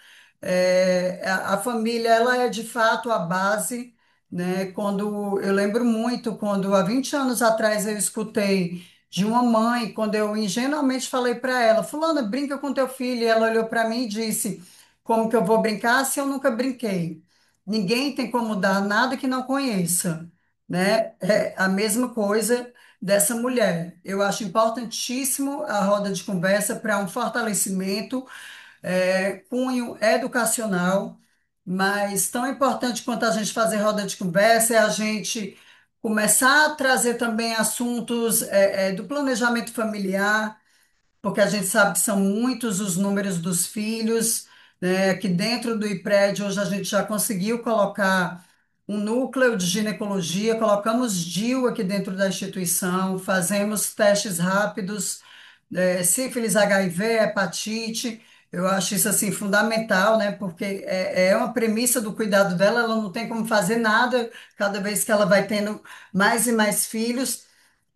a família ela é de fato a base, né? Quando eu lembro muito, quando há 20 anos atrás eu escutei de uma mãe, quando eu ingenuamente falei para ela, Fulana, brinca com teu filho, e ela olhou para mim e disse, como que eu vou brincar se eu nunca brinquei? Ninguém tem como dar nada que não conheça, né? É a mesma coisa dessa mulher. Eu acho importantíssimo a roda de conversa para um fortalecimento, cunho educacional, mas tão importante quanto a gente fazer roda de conversa é a gente começar a trazer também assuntos, do planejamento familiar, porque a gente sabe que são muitos os números dos filhos, né? Que dentro do IPRED hoje a gente já conseguiu colocar um núcleo de ginecologia, colocamos DIU aqui dentro da instituição, fazemos testes rápidos, sífilis, HIV, hepatite. Eu acho isso assim fundamental, né? Porque é uma premissa do cuidado dela, ela não tem como fazer nada cada vez que ela vai tendo mais e mais filhos.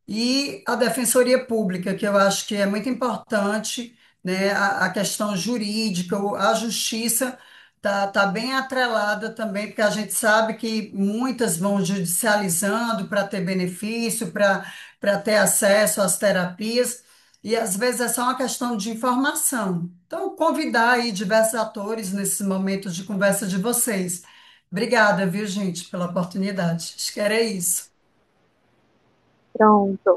E a Defensoria Pública, que eu acho que é muito importante, né? A questão jurídica, a justiça tá bem atrelada também, porque a gente sabe que muitas vão judicializando para ter benefício, para ter acesso às terapias, e às vezes é só uma questão de informação. Então, convidar aí diversos atores nesses momentos de conversa de vocês. Obrigada, viu, gente, pela oportunidade. Acho que era isso. Pronto.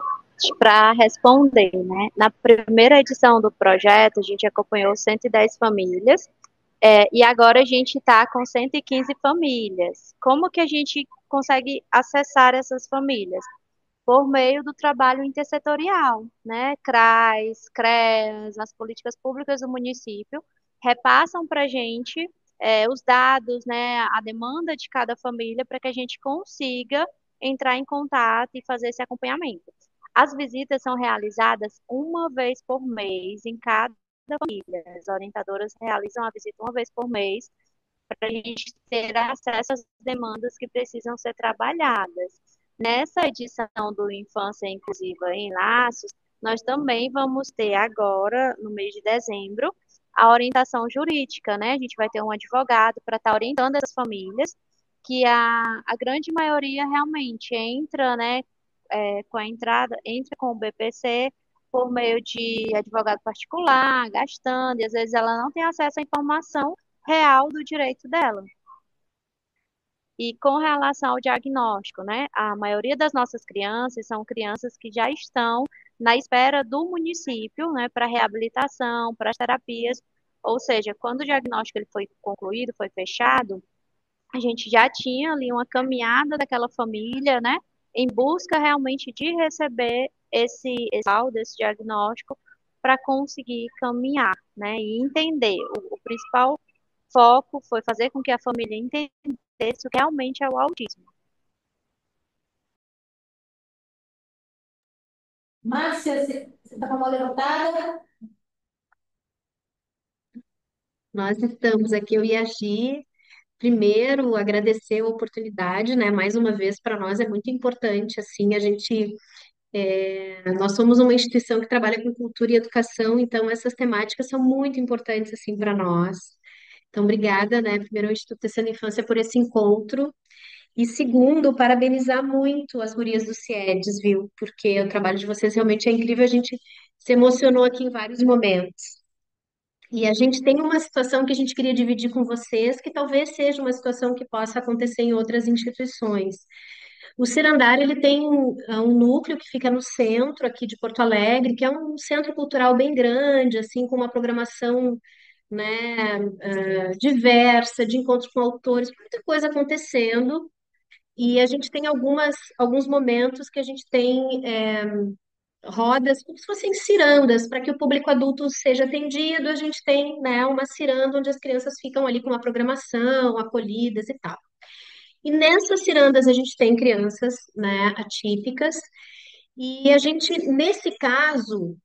Para responder, né? Na primeira edição do projeto, a gente acompanhou 110 famílias, e agora a gente está com 115 famílias. Como que a gente consegue acessar essas famílias? Por meio do trabalho intersetorial, né? CRAS, CREAS, as políticas públicas do município repassam para a gente os dados, né? A demanda de cada família para que a gente consiga entrar em contato e fazer esse acompanhamento. As visitas são realizadas uma vez por mês em cada família. As orientadoras realizam a visita uma vez por mês para a gente ter acesso às demandas que precisam ser trabalhadas. Nessa edição do Infância Inclusiva em Laços, nós também vamos ter agora, no mês de dezembro, a orientação jurídica, né? A gente vai ter um advogado para estar orientando essas famílias, que a grande maioria realmente entra, né, com a entrada, entra com o BPC por meio de advogado particular, gastando, e às vezes ela não tem acesso à informação real do direito dela. E com relação ao diagnóstico, né? A maioria das nossas crianças são crianças que já estão na espera do município, né, para reabilitação, para as terapias. Ou seja, quando o diagnóstico ele foi concluído, foi fechado, a gente já tinha ali uma caminhada daquela família, né, em busca realmente de receber esse laudo, esse diagnóstico, para conseguir caminhar, né, e entender. O principal foco foi fazer com que a família entendesse o que realmente é o autismo. Márcia, você está com a mão levantada? Nós estamos aqui, eu e a Gi. Primeiro, agradecer a oportunidade, né? Mais uma vez, para nós é muito importante, assim, nós somos uma instituição que trabalha com cultura e educação, então essas temáticas são muito importantes, assim, para nós. Então, obrigada, né? Primeiro, ao Instituto Tecendo Infância por esse encontro. E segundo, parabenizar muito as gurias do CIEDES, viu? Porque o trabalho de vocês realmente é incrível, a gente se emocionou aqui em vários momentos. E a gente tem uma situação que a gente queria dividir com vocês, que talvez seja uma situação que possa acontecer em outras instituições. O Cirandar, ele tem um núcleo que fica no centro aqui de Porto Alegre, que é um centro cultural bem grande, assim, com uma programação, né, diversa, de encontros com autores, muita coisa acontecendo. E a gente tem alguns momentos que a gente tem rodas, como se fossem cirandas, para que o público adulto seja atendido. A gente tem, né, uma ciranda onde as crianças ficam ali com uma programação, acolhidas e tal. E nessas cirandas a gente tem crianças, né, atípicas, e a gente, nesse caso,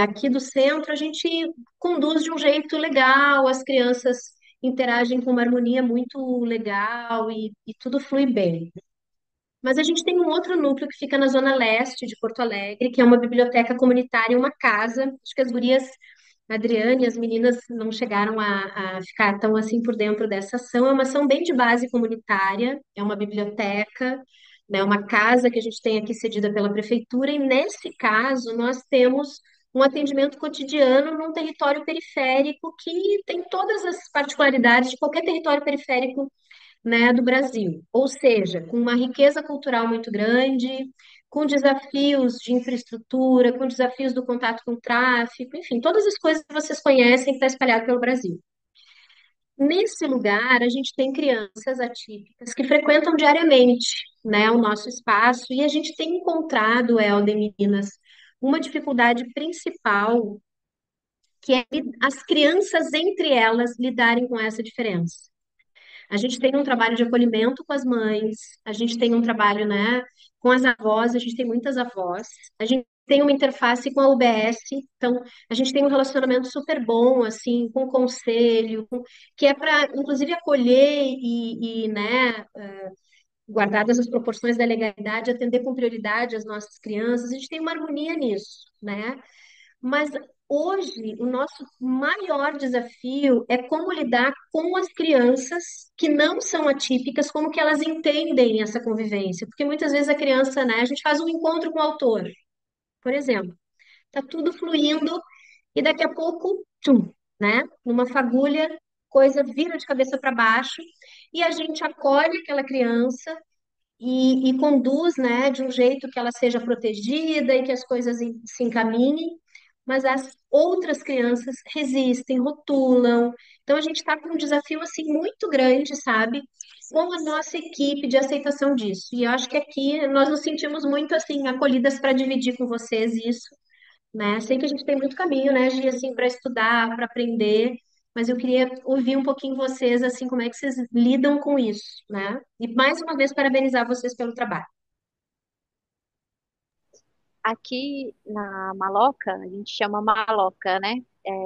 aqui do centro, a gente conduz de um jeito legal, as crianças interagem com uma harmonia muito legal e tudo flui bem. Mas a gente tem um outro núcleo que fica na zona leste de Porto Alegre, que é uma biblioteca comunitária, uma casa. Acho que as gurias, a Adriane e as meninas não chegaram a ficar tão assim por dentro dessa ação. É uma ação bem de base comunitária, é uma biblioteca, né, uma casa que a gente tem aqui cedida pela prefeitura, e nesse caso nós temos um atendimento cotidiano num território periférico que tem todas as particularidades de qualquer território periférico, né, do Brasil. Ou seja, com uma riqueza cultural muito grande, com desafios de infraestrutura, com desafios do contato com o tráfico, enfim, todas as coisas que vocês conhecem que está espalhado pelo Brasil. Nesse lugar, a gente tem crianças atípicas que frequentam diariamente, né, o nosso espaço, e a gente tem encontrado, Helder, meninas, uma dificuldade principal, que é as crianças entre elas lidarem com essa diferença. A gente tem um trabalho de acolhimento com as mães, a gente tem um trabalho, né, com as avós, a gente tem muitas avós, a gente tem uma interface com a UBS, então a gente tem um relacionamento super bom, assim, com o conselho, que é para, inclusive, acolher né, guardadas as proporções da legalidade, atender com prioridade as nossas crianças, a gente tem uma harmonia nisso, né? Mas hoje, o nosso maior desafio é como lidar com as crianças que não são atípicas, como que elas entendem essa convivência. Porque muitas vezes a criança, né, a gente faz um encontro com o autor, por exemplo, tá tudo fluindo e daqui a pouco, tchum, né, numa fagulha, coisa vira de cabeça para baixo e a gente acolhe aquela criança e conduz, né, de um jeito que ela seja protegida e que as coisas se encaminhem, mas as outras crianças resistem, rotulam. Então a gente está com um desafio assim muito grande, sabe? Com a nossa equipe de aceitação disso. E eu acho que aqui nós nos sentimos muito assim acolhidas para dividir com vocês isso, né? Sei que a gente tem muito caminho, né, Gi, assim, para estudar, para aprender, mas eu queria ouvir um pouquinho vocês, assim, como é que vocês lidam com isso, né? E mais uma vez parabenizar vocês pelo trabalho. Aqui na Maloca, a gente chama Maloca, né?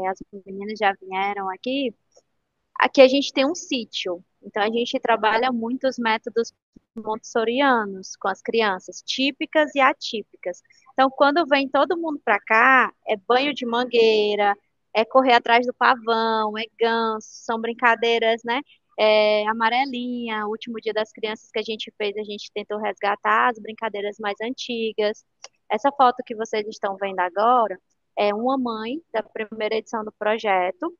As meninas já vieram aqui. Aqui a gente tem um sítio, então a gente trabalha muito os métodos montessorianos com as crianças, típicas e atípicas. Então, quando vem todo mundo para cá, é banho de mangueira, é correr atrás do pavão, é ganso, são brincadeiras, né? Amarelinha, o último dia das crianças que a gente fez, a gente tentou resgatar as brincadeiras mais antigas. Essa foto que vocês estão vendo agora é uma mãe da primeira edição do projeto,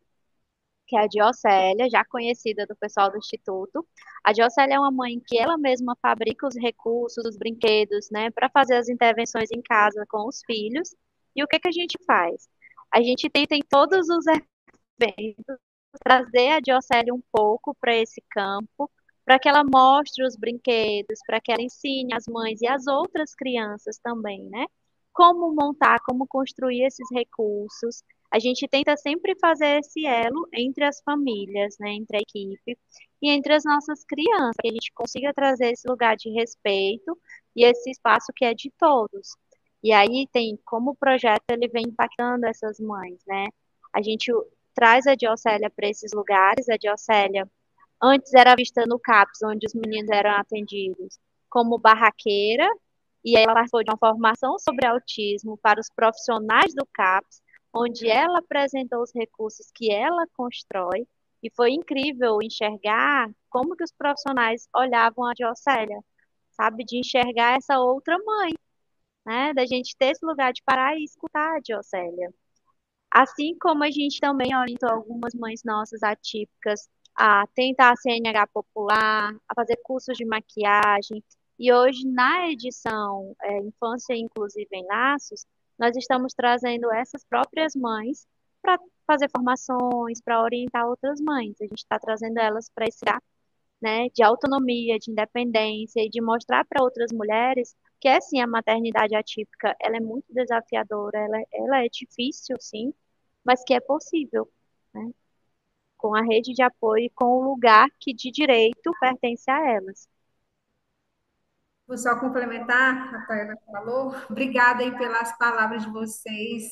que é a Diocélia, já conhecida do pessoal do Instituto. A Diocélia é uma mãe que ela mesma fabrica os recursos, os brinquedos, né, para fazer as intervenções em casa com os filhos. E o que que a gente faz? A gente tenta em todos os eventos trazer a Diocélia um pouco para esse campo, para que ela mostre os brinquedos, para que ela ensine as mães e as outras crianças também, né? Como montar, como construir esses recursos. A gente tenta sempre fazer esse elo entre as famílias, né, entre a equipe e entre as nossas crianças, que a gente consiga trazer esse lugar de respeito e esse espaço que é de todos. E aí tem como o projeto ele vem impactando essas mães, né? A gente traz a Diocélia para esses lugares. A Diocélia antes era vista no CAPS, onde os meninos eram atendidos, como barraqueira, e ela participou de uma formação sobre autismo para os profissionais do CAPS, onde ela apresentou os recursos que ela constrói, e foi incrível enxergar como que os profissionais olhavam a Diocélia, sabe, de enxergar essa outra mãe, né, da gente ter esse lugar de parar e escutar a Diocélia. Assim como a gente também orientou algumas mães nossas atípicas a tentar a CNH popular, a fazer cursos de maquiagem. E hoje, na edição Infância Inclusiva em Laços, nós estamos trazendo essas próprias mães para fazer formações, para orientar outras mães. A gente está trazendo elas para esse lugar, né, de autonomia, de independência e de mostrar para outras mulheres que é sim a maternidade atípica, ela é muito desafiadora, ela é difícil, sim, mas que é possível, né? Com a rede de apoio e com o lugar que de direito pertence a elas. Vou só complementar, a Tayana falou. Obrigada aí pelas palavras de vocês.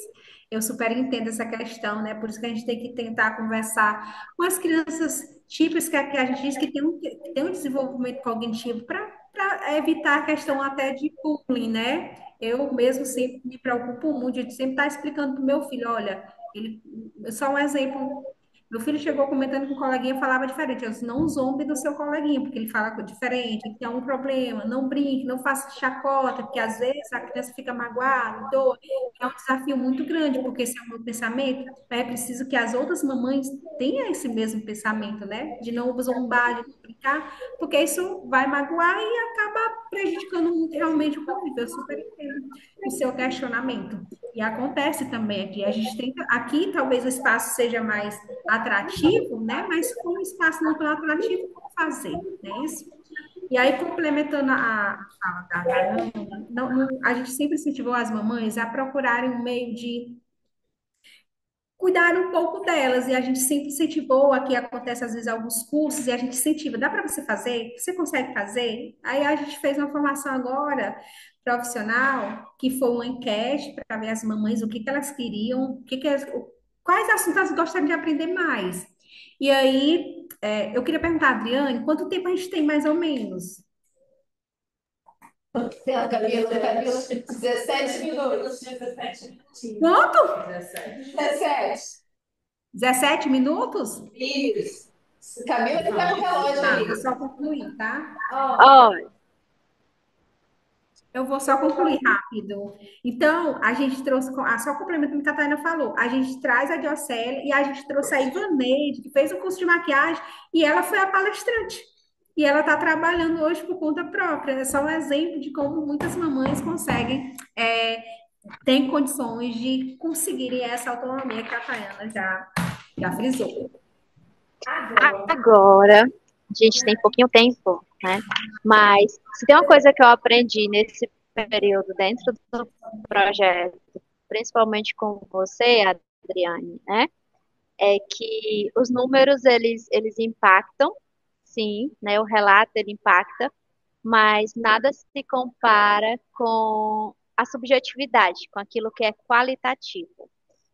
Eu super entendo essa questão, né? Por isso que a gente tem que tentar conversar com as crianças típicas que a gente diz que tem um desenvolvimento cognitivo para evitar a questão até de bullying, né? Eu mesmo sempre me preocupo muito de sempre estar explicando para o meu filho, olha, ele, só um exemplo. Meu filho chegou comentando que o coleguinha falava diferente. Eu disse, não zombe do seu coleguinha, porque ele fala diferente, ele tem algum problema. Não brinque, não faça chacota, porque às vezes a criança fica magoada, dor. É um desafio muito grande, porque esse é o meu pensamento. Mas é preciso que as outras mamães tenham esse mesmo pensamento, né? De não zombar, de não brincar, porque isso vai magoar e acaba prejudicando muito realmente o convívio. Eu super entendo o seu questionamento. E acontece também aqui. A gente tenta, aqui talvez o espaço seja mais atrativo, né? Mas como o espaço não é tão atrativo, como fazer, né? Isso. E aí, complementando a fala da Ana, a gente sempre incentivou as mamães a procurarem um meio de cuidar um pouco delas, e a gente sempre incentivou, aqui acontece às vezes alguns cursos, e a gente incentiva, dá para você fazer? Você consegue fazer? Aí a gente fez uma formação agora, profissional, que foi uma enquete para ver as mamães o que que elas queriam, quais assuntos elas gostariam de aprender mais. E aí, eu queria perguntar, Adriane, quanto tempo a gente tem mais ou menos? Camila, 17 minutos. 17 minutinhos. Quanto? 17. 17 minutos? Isso. Camila que tá no relógio Tá, ali. vou só concluir, tá? Olha, Eu vou só concluir rápido. Então, a gente trouxe, só complementando o que a Catarina falou, a gente traz a Diocélia e a gente trouxe a Ivaneide, que fez o curso de maquiagem, e ela foi a palestrante. E ela está trabalhando hoje por conta própria. É só um exemplo de como muitas mamães conseguem, têm condições de conseguirem essa autonomia que a Tayana já frisou. agora, a gente tem pouquinho tempo, né? Mas se tem uma coisa que eu aprendi nesse período dentro do projeto, principalmente com você, Adriane, né? É que os números, eles impactam, sim, né? O relato, ele impacta, mas nada se compara com a subjetividade, com aquilo que é qualitativo.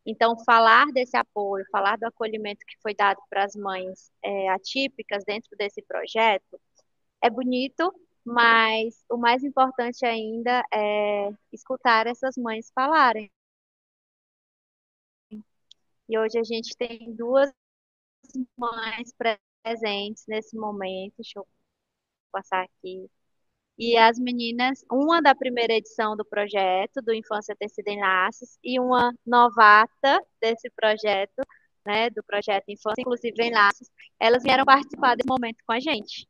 Então, falar desse apoio, falar do acolhimento que foi dado para as mães atípicas dentro desse projeto é bonito, mas o mais importante ainda é escutar essas mães falarem. E hoje a gente tem duas mães presentes nesse momento. Deixa eu passar aqui. E as meninas, uma da primeira edição do projeto, do Infância Tecida em Laços, e uma novata desse projeto, né, do projeto Infância Inclusive em Laços, elas vieram participar desse momento com a gente.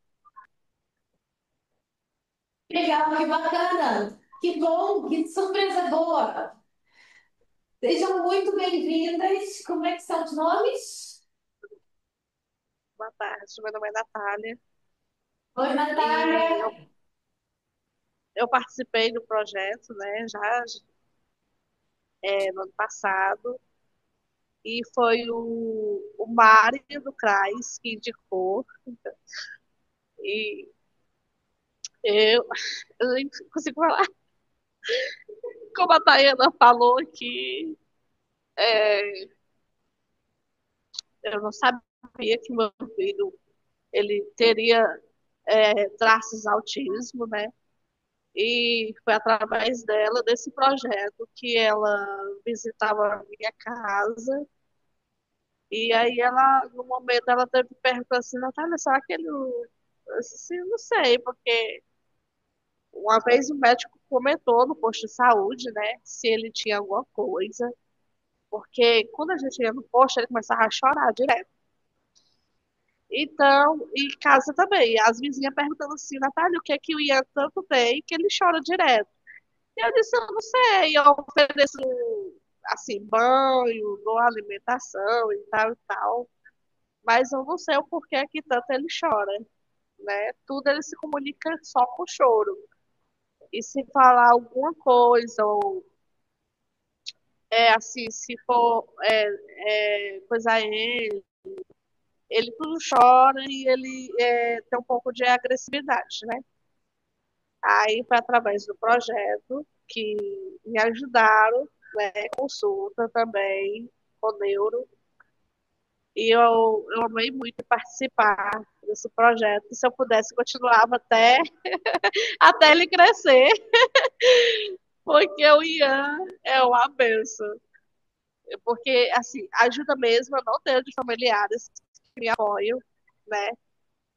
Legal, que bacana. Que bom, que surpresa boa. Sejam muito bem-vindas. Como é que são os nomes? Boa tarde, meu nome é Natália. Oi, Natália. Eu participei do projeto, né, já no ano passado, e foi o Mário do CRAS que indicou, e eu nem consigo falar. Como a Tayana falou que eu não sabia que meu filho ele teria traços de autismo, né? E foi através dela, desse projeto, que ela visitava a minha casa. E aí ela, no momento, ela teve perguntar assim, Natália, será que ele. Eu disse assim, não sei, porque uma vez o médico comentou no posto de saúde, né, se ele tinha alguma coisa. Porque quando a gente ia no posto, ele começava a chorar direto. Então, e casa também. As vizinhas perguntando assim, Natália, o que é que o Ian tanto tem que ele chora direto? E eu disse, eu não sei, eu ofereço, assim, banho, dou alimentação e tal, mas eu não sei o porquê que tanto ele chora, né? Tudo ele se comunica só com choro. E se falar alguma coisa, ou assim, se for coisa ele tudo chora e ele tem um pouco de agressividade, né? Aí foi através do projeto que me ajudaram, né, consulta também, com neuro, e eu amei muito participar desse projeto. Se eu pudesse, continuava até ele crescer, porque o Ian é uma benção. Porque, assim, ajuda mesmo, eu não tenho de familiares que me apoiam, né?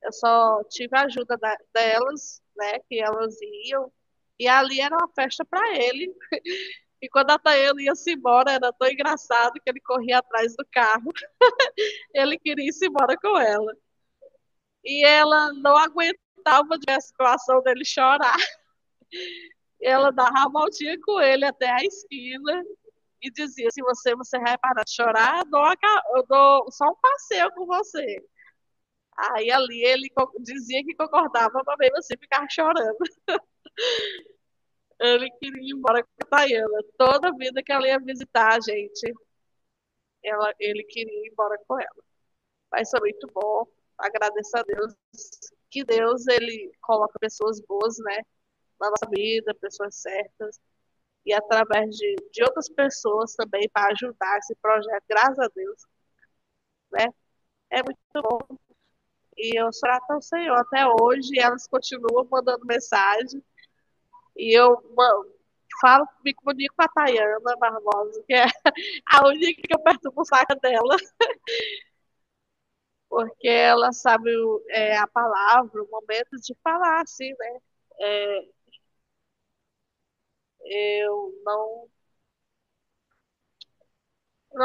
Eu só tive a ajuda delas, né? Que elas iam. E ali era uma festa para ele. E quando a Tayana ia se embora, era tão engraçado que ele corria atrás do carro. Ele queria ir se embora com ela. E ela não aguentava de ver a situação dele chorar. Ela dava a voltinha com ele até a esquina e dizia: se você vai parar de chorar, eu dou só um passeio com você. Aí ali ele dizia que concordava, mas mesmo assim ficar chorando. Ele queria ir embora com a Tayana. Toda vida que ela ia visitar a gente, ele queria ir embora com ela. Mas foi muito bom. Agradeço a Deus. Que Deus, ele coloca pessoas boas, né? Na nossa vida, pessoas certas. E através de outras pessoas também para ajudar esse projeto, graças a Deus, né? É muito bom. E eu sou grata ao Senhor até hoje, e elas continuam mandando mensagem. E eu falo, me comunico com a Tayana Barbosa, que é a única que eu perturbo o saco dela, porque ela sabe a palavra, o momento de falar, assim, né? É, eu não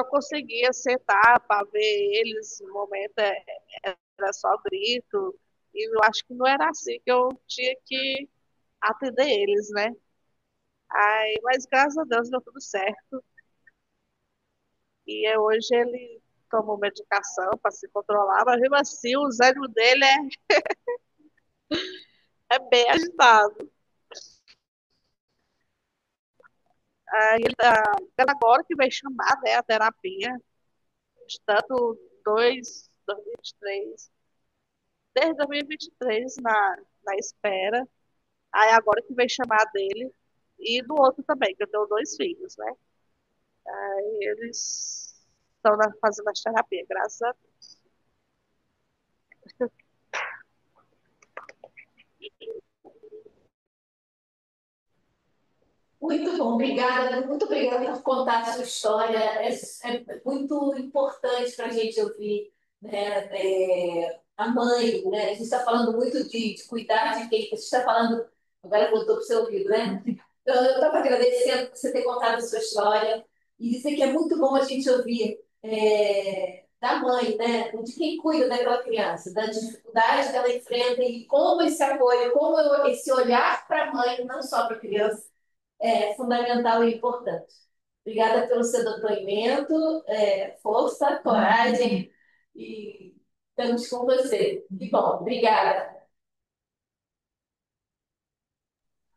conseguia sentar para ver eles, no momento era só grito, e eu acho que não era assim que eu tinha que atender eles, né? Aí, mas graças a Deus deu tudo certo. E hoje ele tomou medicação para se controlar, mas mesmo assim o ânimo dele é bem agitado. Aí ele tá agora que vai chamar, né, a terapia, tanto 2023, desde 2023 na espera. Aí agora que vai chamar dele e do outro também, que eu tenho 2 filhos, né? Aí eles estão fazendo a terapia, graças a Deus. Muito bom, obrigada, muito obrigada por contar a sua história. É muito importante para a gente ouvir, né, a mãe, né? A gente está falando muito de cuidar de quem. A gente está falando, agora voltou para o seu ouvido, né? Então, eu estava agradecendo por você ter contado a sua história e dizer que é muito bom a gente ouvir da mãe, né? De quem cuida daquela criança, da dificuldade que ela enfrenta e como esse apoio, como esse olhar para a mãe, não só para a criança é fundamental e importante. Obrigada pelo seu depoimento, força, coragem e estamos com você. Que bom, obrigada.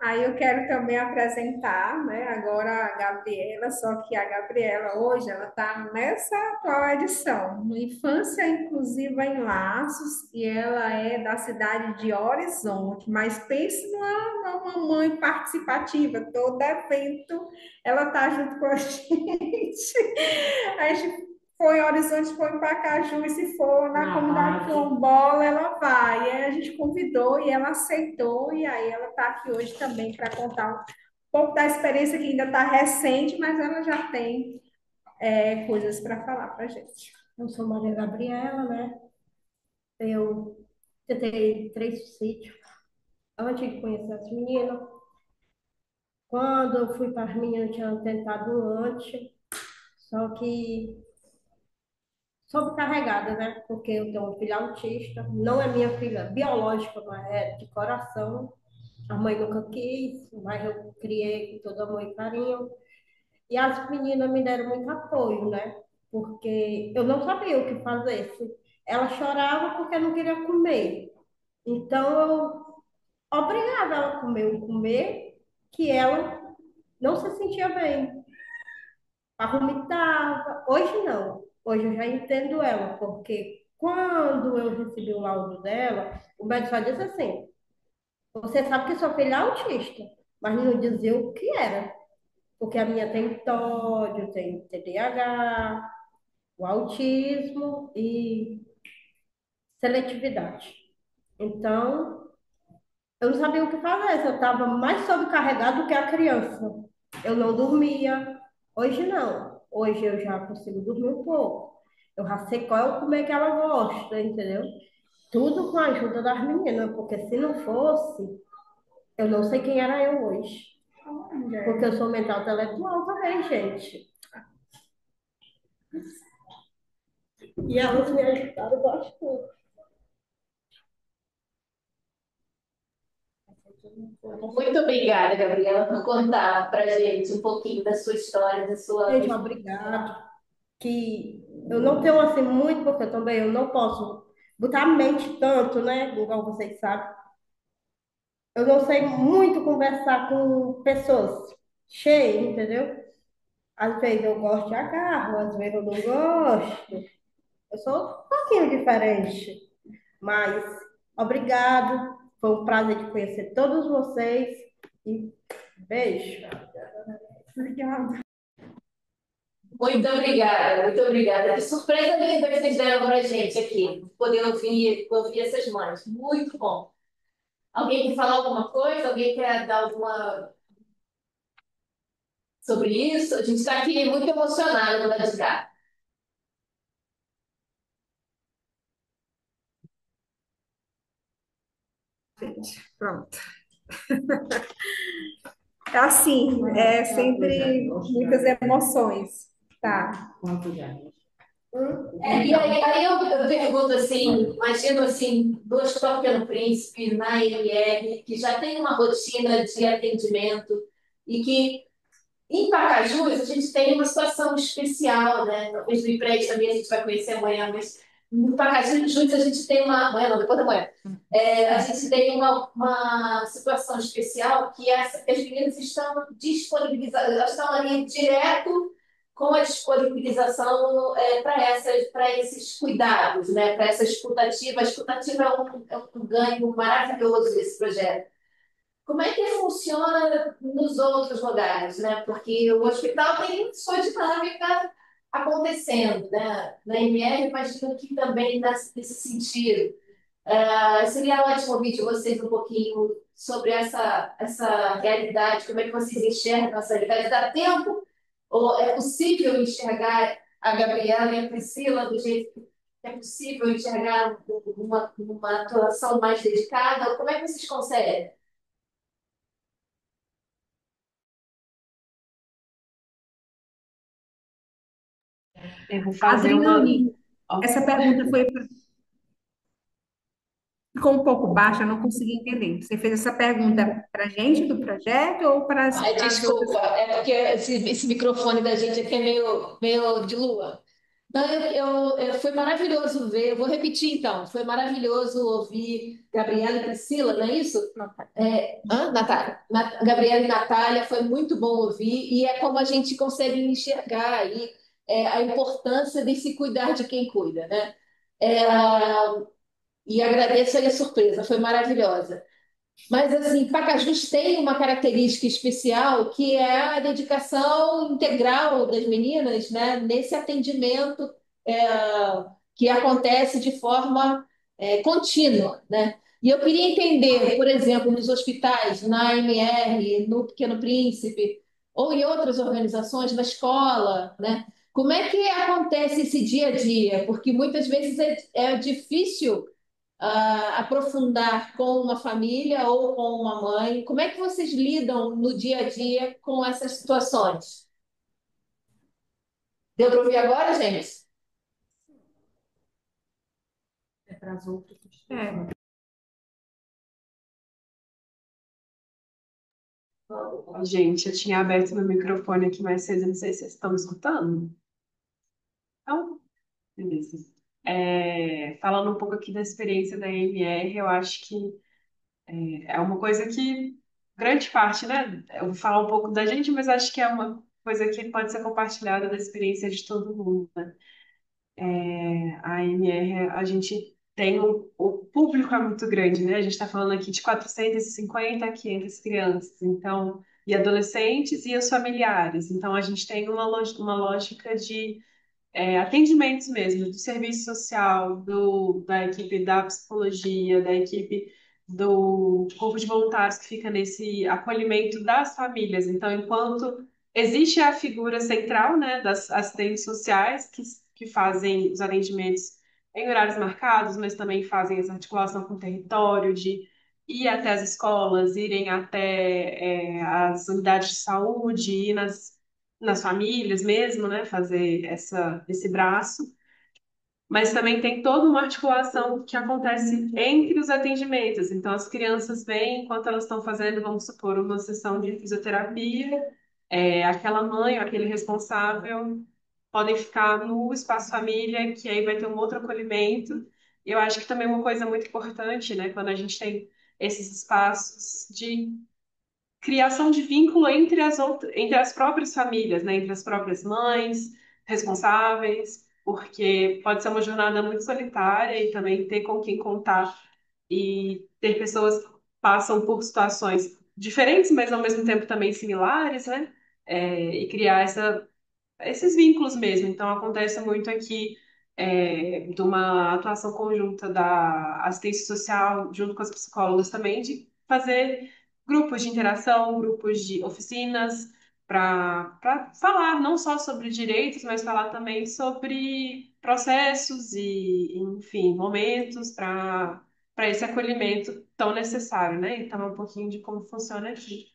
Aí eu quero também apresentar, né, agora a Gabriela, só que a Gabriela hoje ela está nessa atual edição, no Infância Inclusiva em Laços, e ela é da cidade de Horizonte, mas pense numa mãe participativa, todo evento ela está junto com a gente. A gente foi em Horizonte, foi em Pacaju, e se for na comunidade quilombola, ela vai. E aí a gente convidou e ela aceitou, e aí ela está aqui hoje também para contar um pouco da experiência que ainda está recente, mas ela já tem coisas para falar para a gente. Eu sou Maria Gabriela, né? Eu tentei 3 sítios antes de conhecer as meninas. Quando eu fui para as meninas, eu tinha tentado antes, só que sobrecarregada, né? Porque eu tenho uma filha autista, não é minha filha biológica, mas é de coração. A mãe nunca quis, mas eu criei com todo amor e carinho. E as meninas me deram muito apoio, né? Porque eu não sabia o que fazer. Ela chorava porque não queria comer. Então, eu obrigava ela a comer o comer que ela não se sentia bem. Vomitava. Hoje não. Hoje eu já entendo ela, porque quando eu recebi o laudo dela, o médico só disse assim: Você sabe que sua filha é autista, mas não dizia o que era. Porque a minha tem TOD, tem TDAH, o autismo e seletividade. Então, eu não sabia o que fazer, eu estava mais sobrecarregada do que a criança. Eu não dormia. Hoje não. Hoje eu já consigo dormir um pouco. Eu já sei qual é o comer que ela gosta, entendeu? Tudo com a ajuda das meninas, porque se não fosse, eu não sei quem era eu hoje. Porque eu sou mental intelectual também, gente. E elas me ajudaram bastante. Muito obrigada, Gabriela, por contar para a gente um pouquinho da sua história, da sua. Gente, obrigado. Que eu não tenho assim muito, porque também eu não posso botar a mente tanto, né? Igual vocês sabem. Eu não sei muito conversar com pessoas cheias, entendeu? Às vezes eu gosto de agarro, às vezes eu não gosto. Eu sou um pouquinho diferente. Mas obrigado. Foi um prazer de conhecer todos vocês. E beijo. Obrigada. Muito obrigada, muito obrigada. Que surpresa linda que vocês deram para a gente aqui, poder ouvir essas mães. Muito bom. Alguém quer falar alguma coisa? Alguém quer dar alguma sobre isso? A gente está aqui muito emocionado no lado de cá. Pronto. É assim, é sempre muitas emoções, tá? E aí eu pergunto assim, imagino assim, do Hospital Pequeno Príncipe, na MR, que já tem uma rotina de atendimento e que em Pacajus, a gente tem uma situação especial, né? Talvez no IPRED também a gente vai conhecer amanhã, mas no Pacajus a gente tem uma. Amanhã não, depois da manhã. A gente tem uma situação especial que as meninas estão disponibilizadas, elas estão ali direto com a disponibilização para esses cuidados, né? Para essa escutativa. A escutativa é um ganho maravilhoso desse projeto. Como é que funciona nos outros lugares, né? Porque o hospital tem sua dinâmica acontecendo, né? Na MR, imagino que também nesse sentido. Seria ótimo ouvir de vocês um pouquinho sobre essa realidade, como é que vocês enxergam essa realidade. Dá tempo? Ou é possível enxergar a Gabriela e a Priscila do jeito que é possível enxergar uma atuação mais dedicada? Como é que vocês conseguem? Eu vou fazer Adriane, uma. essa pergunta ficou um pouco baixa, eu não consegui entender. Você fez essa pergunta para a gente do projeto ou para as Ai, outras? desculpa, é porque esse microfone da gente aqui é meio de lua. Não, foi maravilhoso ver, eu vou repetir então, foi maravilhoso ouvir Gabriela e Priscila, não é isso? Natália. Gabriela e Natália, foi muito bom ouvir, e é como a gente consegue enxergar aí a importância de se cuidar de quem cuida, né? É, e agradeço aí a surpresa, foi maravilhosa. Mas, assim, Pacajus tem uma característica especial que é a dedicação integral das meninas, né, nesse atendimento é, que acontece de forma contínua, né? E eu queria entender, por exemplo, nos hospitais, na AMR, no Pequeno Príncipe, ou em outras organizações, na escola, né? Como é que acontece esse dia a dia? Porque muitas vezes é difícil aprofundar com uma família ou com uma mãe? Como é que vocês lidam no dia a dia com essas situações? Deu para ouvir agora, gente? É para as outras. Gente, eu tinha aberto meu microfone aqui mais cedo, não sei se vocês estão me escutando. Então, beleza. Falando um pouco aqui da experiência da EMR, eu acho que é uma coisa que, grande parte, né? Eu vou falar um pouco da gente, mas acho que é uma coisa que pode ser compartilhada da experiência de todo mundo, né? A EMR, a gente o público é muito grande, né? A gente está falando aqui de 450 a 500 crianças, então, e adolescentes e os familiares. Então, a gente tem uma lógica de atendimentos mesmo, do serviço social, da equipe da psicologia, da equipe do corpo de voluntários que fica nesse acolhimento das famílias. Então, enquanto existe a figura central, né, das assistentes sociais que fazem os atendimentos em horários marcados, mas também fazem essa articulação com o território, de ir até as escolas, irem até as unidades de saúde, ir nas famílias mesmo, né, fazer esse braço, mas também tem toda uma articulação que acontece entre os atendimentos. Então, as crianças vêm enquanto elas estão fazendo, vamos supor, uma sessão de fisioterapia, aquela mãe ou aquele responsável podem ficar no espaço família, que aí vai ter um outro acolhimento. Eu acho que também é uma coisa muito importante, né, quando a gente tem esses espaços de criação de vínculo entre as próprias famílias, né? Entre as próprias mães, responsáveis, porque pode ser uma jornada muito solitária e também ter com quem contar e ter pessoas que passam por situações diferentes, mas ao mesmo tempo também similares, né? E criar esses vínculos mesmo. Então, acontece muito aqui de uma atuação conjunta da assistência social, junto com as psicólogas também, de fazer grupos de interação, grupos de oficinas, para falar não só sobre direitos, mas falar também sobre processos e, enfim, momentos para esse acolhimento tão necessário, né? Então, é um pouquinho de como funciona aqui.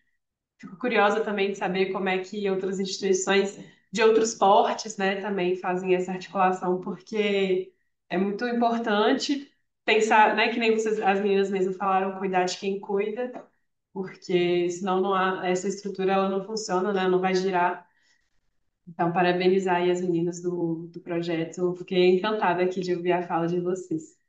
Fico curiosa também de saber como é que outras instituições de outros portes, né, também fazem essa articulação, porque é muito importante pensar, né, que nem vocês, as meninas mesmo falaram, cuidar de quem cuida, porque senão não há, essa estrutura ela não funciona, né, não vai girar. Então, parabenizar aí as meninas do projeto. Fiquei encantada aqui de ouvir a fala de vocês.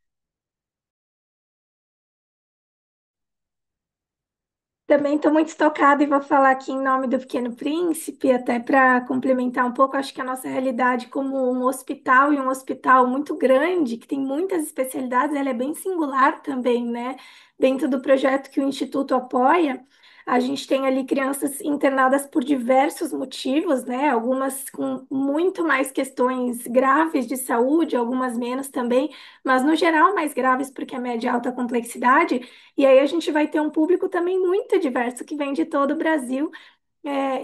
Também estou muito tocada e vou falar aqui em nome do Pequeno Príncipe, até para complementar um pouco, acho que a nossa realidade como um hospital e um hospital muito grande, que tem muitas especialidades, ela é bem singular também, né? Dentro do projeto que o Instituto apoia, a gente tem ali crianças internadas por diversos motivos, né? Algumas com muito mais questões graves de saúde, algumas menos também, mas no geral mais graves porque a média é alta complexidade. E aí a gente vai ter um público também muito diverso que vem de todo o Brasil,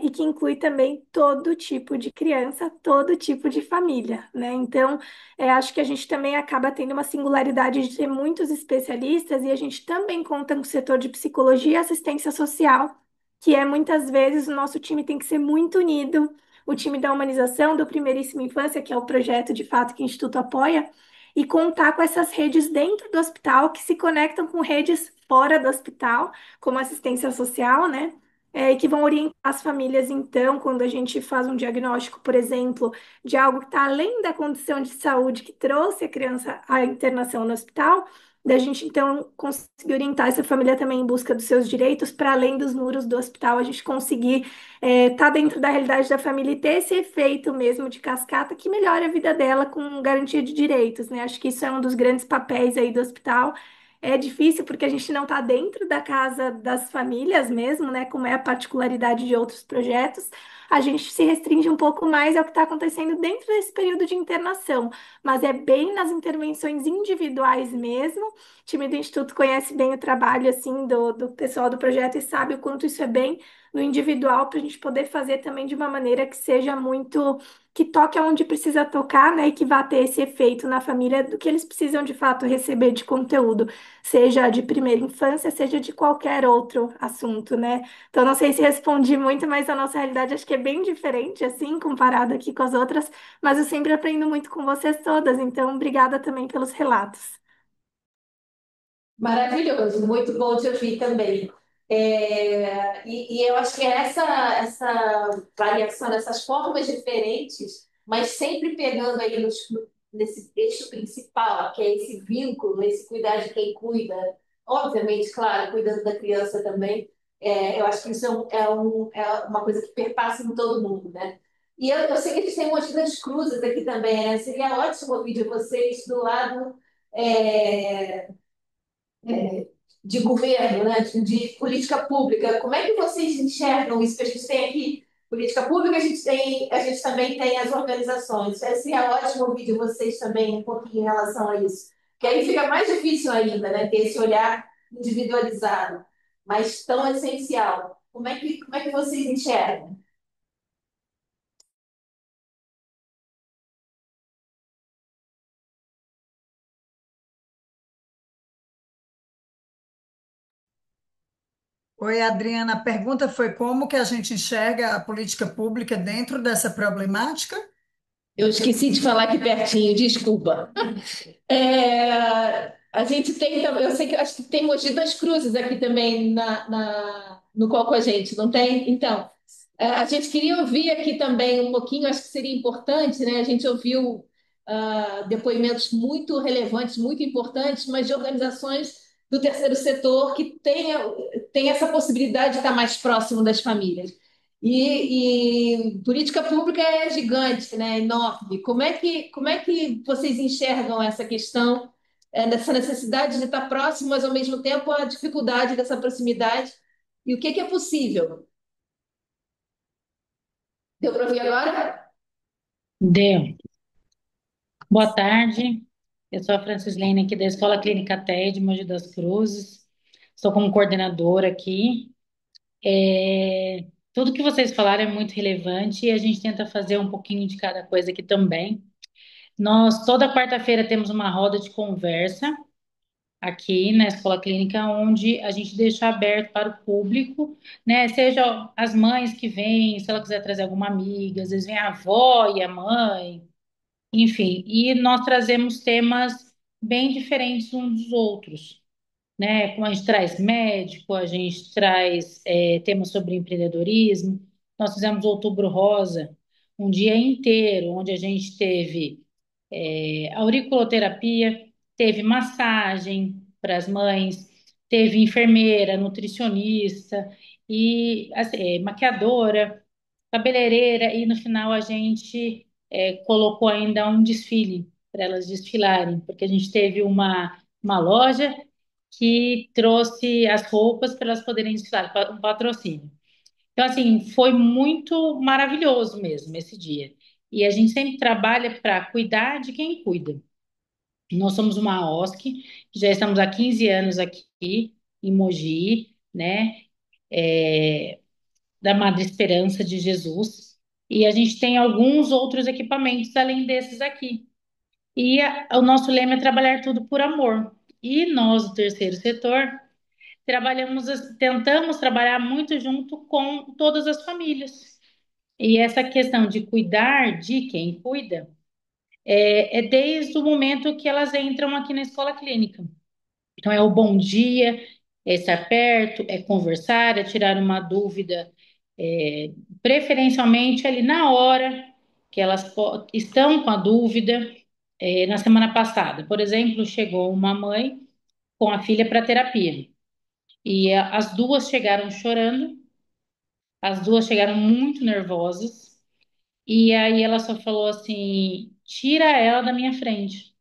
e que inclui também todo tipo de criança, todo tipo de família, né? Então, acho que a gente também acaba tendo uma singularidade de ter muitos especialistas e a gente também conta com o setor de psicologia e assistência social, que é muitas vezes o nosso time tem que ser muito unido. O time da humanização, do Primeiríssima Infância, que é o projeto de fato que o Instituto apoia, e contar com essas redes dentro do hospital que se conectam com redes fora do hospital, como assistência social, né? E que vão orientar as famílias, então, quando a gente faz um diagnóstico, por exemplo, de algo que está além da condição de saúde que trouxe a criança à internação no hospital, da gente, então, conseguir orientar essa família também em busca dos seus direitos, para além dos muros do hospital, a gente conseguir estar dentro da realidade da família e ter esse efeito mesmo de cascata que melhora a vida dela com garantia de direitos, né? Acho que isso é um dos grandes papéis aí do hospital. É difícil porque a gente não está dentro da casa das famílias mesmo, né? Como é a particularidade de outros projetos. A gente se restringe um pouco mais ao que está acontecendo dentro desse período de internação, mas é bem nas intervenções individuais mesmo. O time do Instituto conhece bem o trabalho assim do pessoal do projeto e sabe o quanto isso é bem no individual para a gente poder fazer também de uma maneira que seja muito que toque aonde precisa tocar, né, e que vá ter esse efeito na família do que eles precisam de fato receber de conteúdo, seja de primeira infância, seja de qualquer outro assunto, né? Então, não sei se respondi muito, mas a nossa realidade acho que é bem diferente, assim, comparado aqui com as outras, mas eu sempre aprendo muito com vocês todas, então, obrigada também pelos relatos. Maravilhoso, muito bom te ouvir também. E eu acho que essa variação, essas formas diferentes, mas sempre pegando aí nesse eixo principal, que é esse vínculo, esse cuidar de quem cuida, obviamente, claro, cuidando da criança também. Eu acho que isso é uma coisa que perpassa em todo mundo, né? E eu sei que eles têm um monte das cruzes aqui também, né? Seria ótimo ouvir de vocês do lado é, de governo, né, de política pública. Como é que vocês enxergam isso? Que a gente tem aqui política pública, a gente também tem as organizações. Seria ótimo ouvir de vocês também um pouquinho em relação a isso. Porque aí fica mais difícil ainda, né, ter esse olhar individualizado, mas tão essencial. Como é que vocês enxergam? Oi, Adriana. A pergunta foi como que a gente enxerga a política pública dentro dessa problemática? Eu esqueci de falar aqui pertinho, desculpa. A gente tem, eu sei que acho que tem Mogi das Cruzes aqui também no qual com a gente, não tem? Então, a gente queria ouvir aqui também um pouquinho, acho que seria importante, né? A gente ouviu depoimentos muito relevantes, muito importantes, mas de organizações do terceiro setor que tem essa possibilidade de estar mais próximo das famílias. E política pública é gigante, né? Enorme. Como é que vocês enxergam essa questão, dessa necessidade de estar próximo, mas ao mesmo tempo a dificuldade dessa proximidade? E o que é possível? Deu para ouvir agora? Deu. Boa tarde. Eu sou a Francislene aqui da Escola Clínica TED, Mogi das Cruzes. Estou como coordenadora aqui. Tudo que vocês falaram é muito relevante e a gente tenta fazer um pouquinho de cada coisa aqui também. Nós, toda quarta-feira, temos uma roda de conversa aqui na Escola Clínica, onde a gente deixa aberto para o público, né? Seja as mães que vêm, se ela quiser trazer alguma amiga, às vezes vem a avó e a mãe. Enfim, e nós trazemos temas bem diferentes uns dos outros, né? Como a gente traz médico, a gente traz temas sobre empreendedorismo. Nós fizemos Outubro Rosa, um dia inteiro, onde a gente teve auriculoterapia, teve massagem para as mães, teve enfermeira, nutricionista e assim, maquiadora, cabeleireira, e no final a gente colocou ainda um desfile para elas desfilarem, porque a gente teve uma loja que trouxe as roupas para elas poderem desfilar, um patrocínio. Então, assim, foi muito maravilhoso mesmo esse dia. E a gente sempre trabalha para cuidar de quem cuida. Nós somos uma OSC, já estamos há 15 anos aqui em Mogi, né? É, da Madre Esperança de Jesus. E a gente tem alguns outros equipamentos além desses aqui. E o nosso lema é trabalhar tudo por amor. E nós, do terceiro setor, tentamos trabalhar muito junto com todas as famílias. E essa questão de cuidar de quem cuida é desde o momento que elas entram aqui na escola clínica. Então, é o bom dia, é estar perto, é conversar, é tirar uma dúvida, preferencialmente ali na hora que elas estão com a dúvida. Na semana passada, por exemplo, chegou uma mãe com a filha para terapia e as duas chegaram chorando, as duas chegaram muito nervosas e aí ela só falou assim: tira ela da minha frente.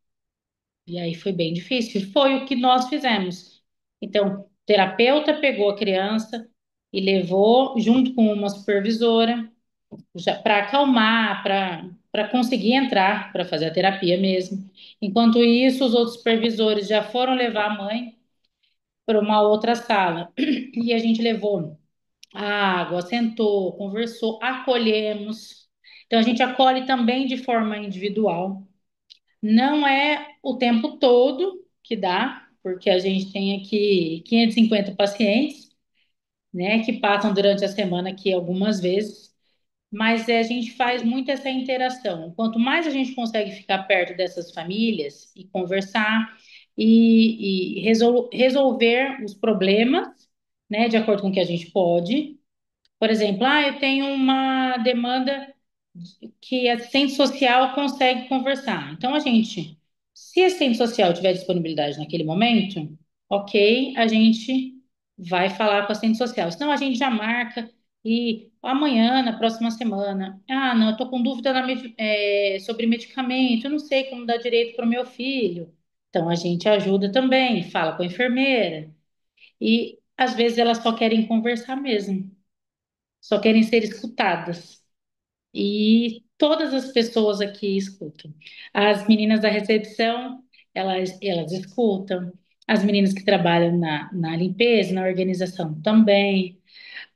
E aí foi bem difícil. Foi o que nós fizemos. Então, o terapeuta pegou a criança e levou junto com uma supervisora para acalmar, para conseguir entrar para fazer a terapia mesmo. Enquanto isso, os outros supervisores já foram levar a mãe para uma outra sala e a gente levou água, sentou, conversou, acolhemos. Então, a gente acolhe também de forma individual. Não é o tempo todo que dá, porque a gente tem aqui 550 pacientes, né, que passam durante a semana aqui algumas vezes, mas a gente faz muito essa interação. Quanto mais a gente consegue ficar perto dessas famílias e conversar e resolver os problemas, né, de acordo com o que a gente pode. Por exemplo, eu tenho uma demanda que a assistente social consegue conversar. Então, se a assistente social tiver disponibilidade naquele momento, ok, a gente vai falar com a assistente social. Senão, a gente já marca e amanhã, na próxima semana, não, eu tô com dúvida sobre medicamento, eu não sei como dar direito para o meu filho. Então a gente ajuda também, fala com a enfermeira. E às vezes elas só querem conversar mesmo, só querem ser escutadas. E todas as pessoas aqui escutam. As meninas da recepção, elas escutam. As meninas que trabalham na limpeza, na organização também.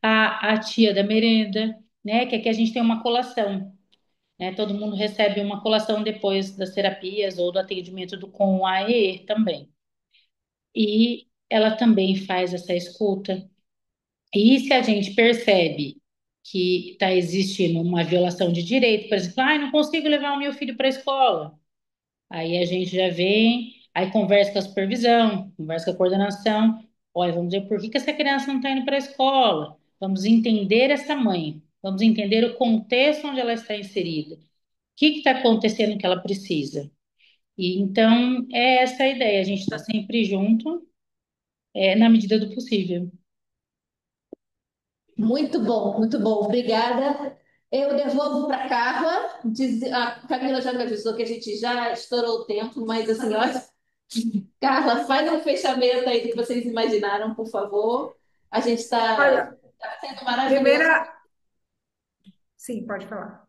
A tia da merenda, né? Que aqui a gente tem uma colação, né? Todo mundo recebe uma colação depois das terapias ou do atendimento com a AE também. E ela também faz essa escuta. E se a gente percebe que está existindo uma violação de direito, por exemplo, não consigo levar o meu filho para a escola, aí a gente já vem, aí conversa com a supervisão, conversa com a coordenação, olha, vamos ver por que essa criança não está indo para a escola, vamos entender essa mãe, vamos entender o contexto onde ela está inserida, o que está acontecendo que ela precisa. E então é essa a ideia, a gente está sempre junto, na medida do possível. Muito bom, muito bom. Obrigada. Eu devolvo para a Carla. A Camila já me avisou que a gente já estourou o tempo, mas assim, olha, Carla, faz um fechamento aí do que vocês imaginaram, por favor. A gente está Olha, sendo maravilhoso. primeira. Sim, pode falar.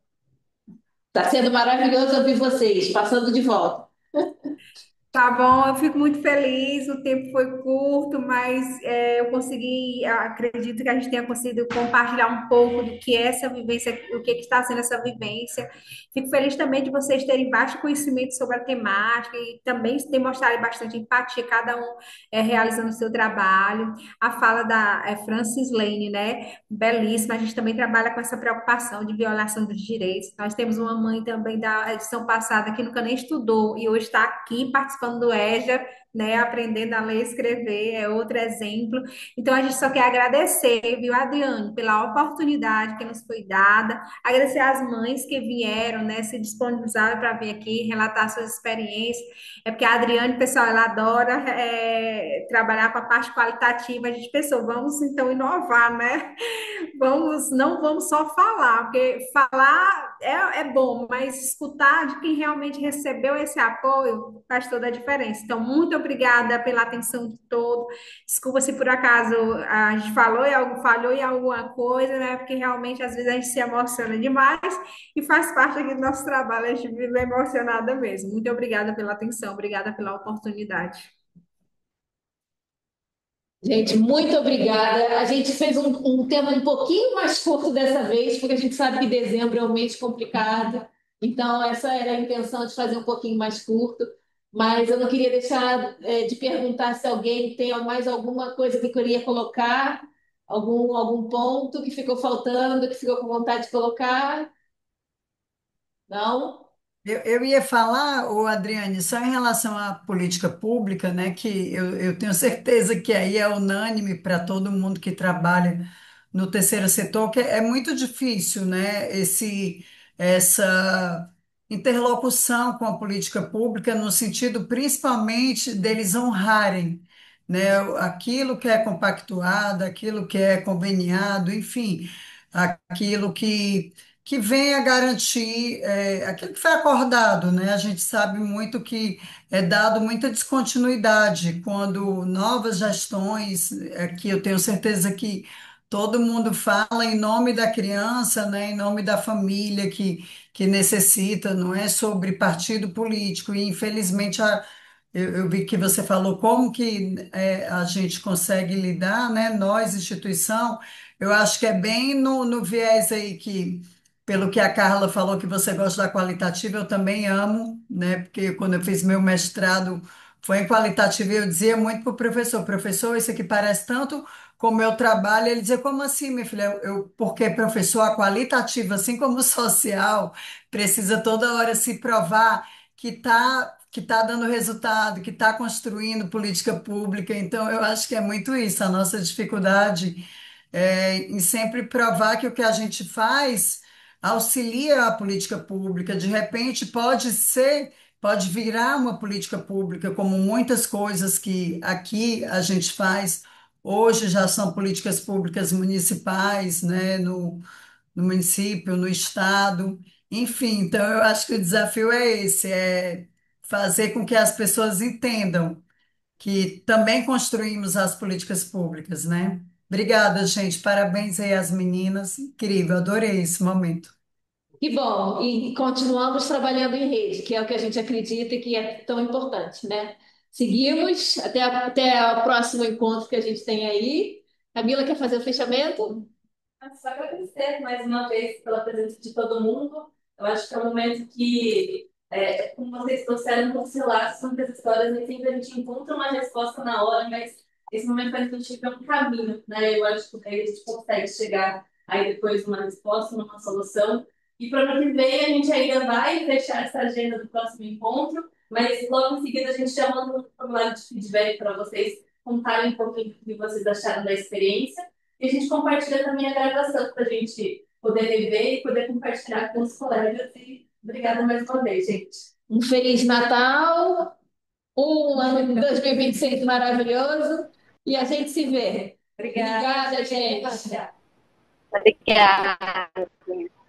Está sendo maravilhoso ouvir vocês, passando de volta. Tá bom, eu fico muito feliz. O tempo foi curto, mas eu consegui, acredito que a gente tenha conseguido compartilhar um pouco do que é essa vivência, o que está sendo essa vivência. Fico feliz também de vocês terem vasto conhecimento sobre a temática e também demonstrarem bastante empatia, cada um realizando o seu trabalho. A fala da Francis Lane, né? Belíssima. A gente também trabalha com essa preocupação de violação dos direitos. Nós temos uma mãe também da edição passada que nunca nem estudou e hoje está aqui participando do EJA, né, aprendendo a ler e escrever, é outro exemplo. Então, a gente só quer agradecer, viu, Adriane, pela oportunidade que nos foi dada, agradecer às mães que vieram, né, se disponibilizaram para vir aqui relatar suas experiências. É porque a Adriane, pessoal, ela adora trabalhar com a parte qualitativa. A gente pensou, vamos então inovar, né? Não vamos só falar, porque falar é bom, mas escutar de quem realmente recebeu esse apoio faz toda a diferença. Então, muito obrigada pela atenção de todos. Desculpa se por acaso a gente falhou em alguma coisa, né? Porque realmente às vezes a gente se emociona demais e faz parte aqui do nosso trabalho, a gente vive emocionada mesmo. Muito obrigada pela atenção, obrigada pela oportunidade. Gente, muito obrigada. A gente fez um tema um pouquinho mais curto dessa vez, porque a gente sabe que dezembro é um mês complicado. Então, essa era a intenção de fazer um pouquinho mais curto. Mas eu não queria deixar de perguntar se alguém tem mais alguma coisa que queria colocar, algum ponto que ficou faltando, que ficou com vontade de colocar. Não? Eu ia falar, ô Adriane, só em relação à política pública, né, que eu tenho certeza que aí é unânime para todo mundo que trabalha no terceiro setor, que é muito difícil, né, essa interlocução com a política pública, no sentido principalmente deles honrarem, né, aquilo que é compactuado, aquilo que é conveniado, enfim, aquilo que venha garantir aquilo que foi acordado, né? A gente sabe muito que é dado muita descontinuidade quando novas gestões, que eu tenho certeza que todo mundo fala em nome da criança, né? Em nome da família que necessita, não é sobre partido político. E infelizmente eu vi que você falou como que a gente consegue lidar, né? Nós, instituição, eu acho que é bem no viés aí que pelo que a Carla falou que você gosta da qualitativa, eu também amo, né? Porque quando eu fiz meu mestrado foi em qualitativa e eu dizia muito para o professor, professor, isso aqui parece tanto com o meu trabalho. Ele dizia, como assim, minha filha? Porque professor, a qualitativa, assim como o social, precisa toda hora se provar que tá dando resultado, que está construindo política pública. Então, eu acho que é muito isso, a nossa dificuldade em sempre provar que o que a gente faz auxilia a política pública. De repente, pode virar uma política pública, como muitas coisas que aqui a gente faz. Hoje já são políticas públicas municipais, né, no município, no estado, enfim. Então, eu acho que o desafio é esse, fazer com que as pessoas entendam que também construímos as políticas públicas, né? Obrigada, gente. Parabéns aí às meninas. Incrível, adorei esse momento. Que bom, e continuamos trabalhando em rede, que é o que a gente acredita e que é tão importante, né? Seguimos até o próximo encontro que a gente tem aí. Camila, quer fazer o fechamento? Só agradecer mais uma vez pela presença de todo mundo. Eu acho que é um momento que, como vocês trouxeram muitos relatos, muitas histórias, nem sempre a gente encontra uma resposta na hora, mas esse momento faz a gente ver um caminho, né? Eu acho que aí a gente consegue chegar aí depois numa resposta, numa solução. E para o ano que vem a gente ainda vai fechar essa agenda do próximo encontro, mas logo em seguida a gente já manda um formulário de feedback para vocês contarem um pouquinho o que vocês acharam da experiência. E a gente compartilha também a gravação para a gente poder rever e poder compartilhar com os colegas. E obrigada mais uma vez, gente. Um Feliz Natal, um ano de 2026 maravilhoso e a gente se vê. Obrigada, Obrigada, gente. Obrigada.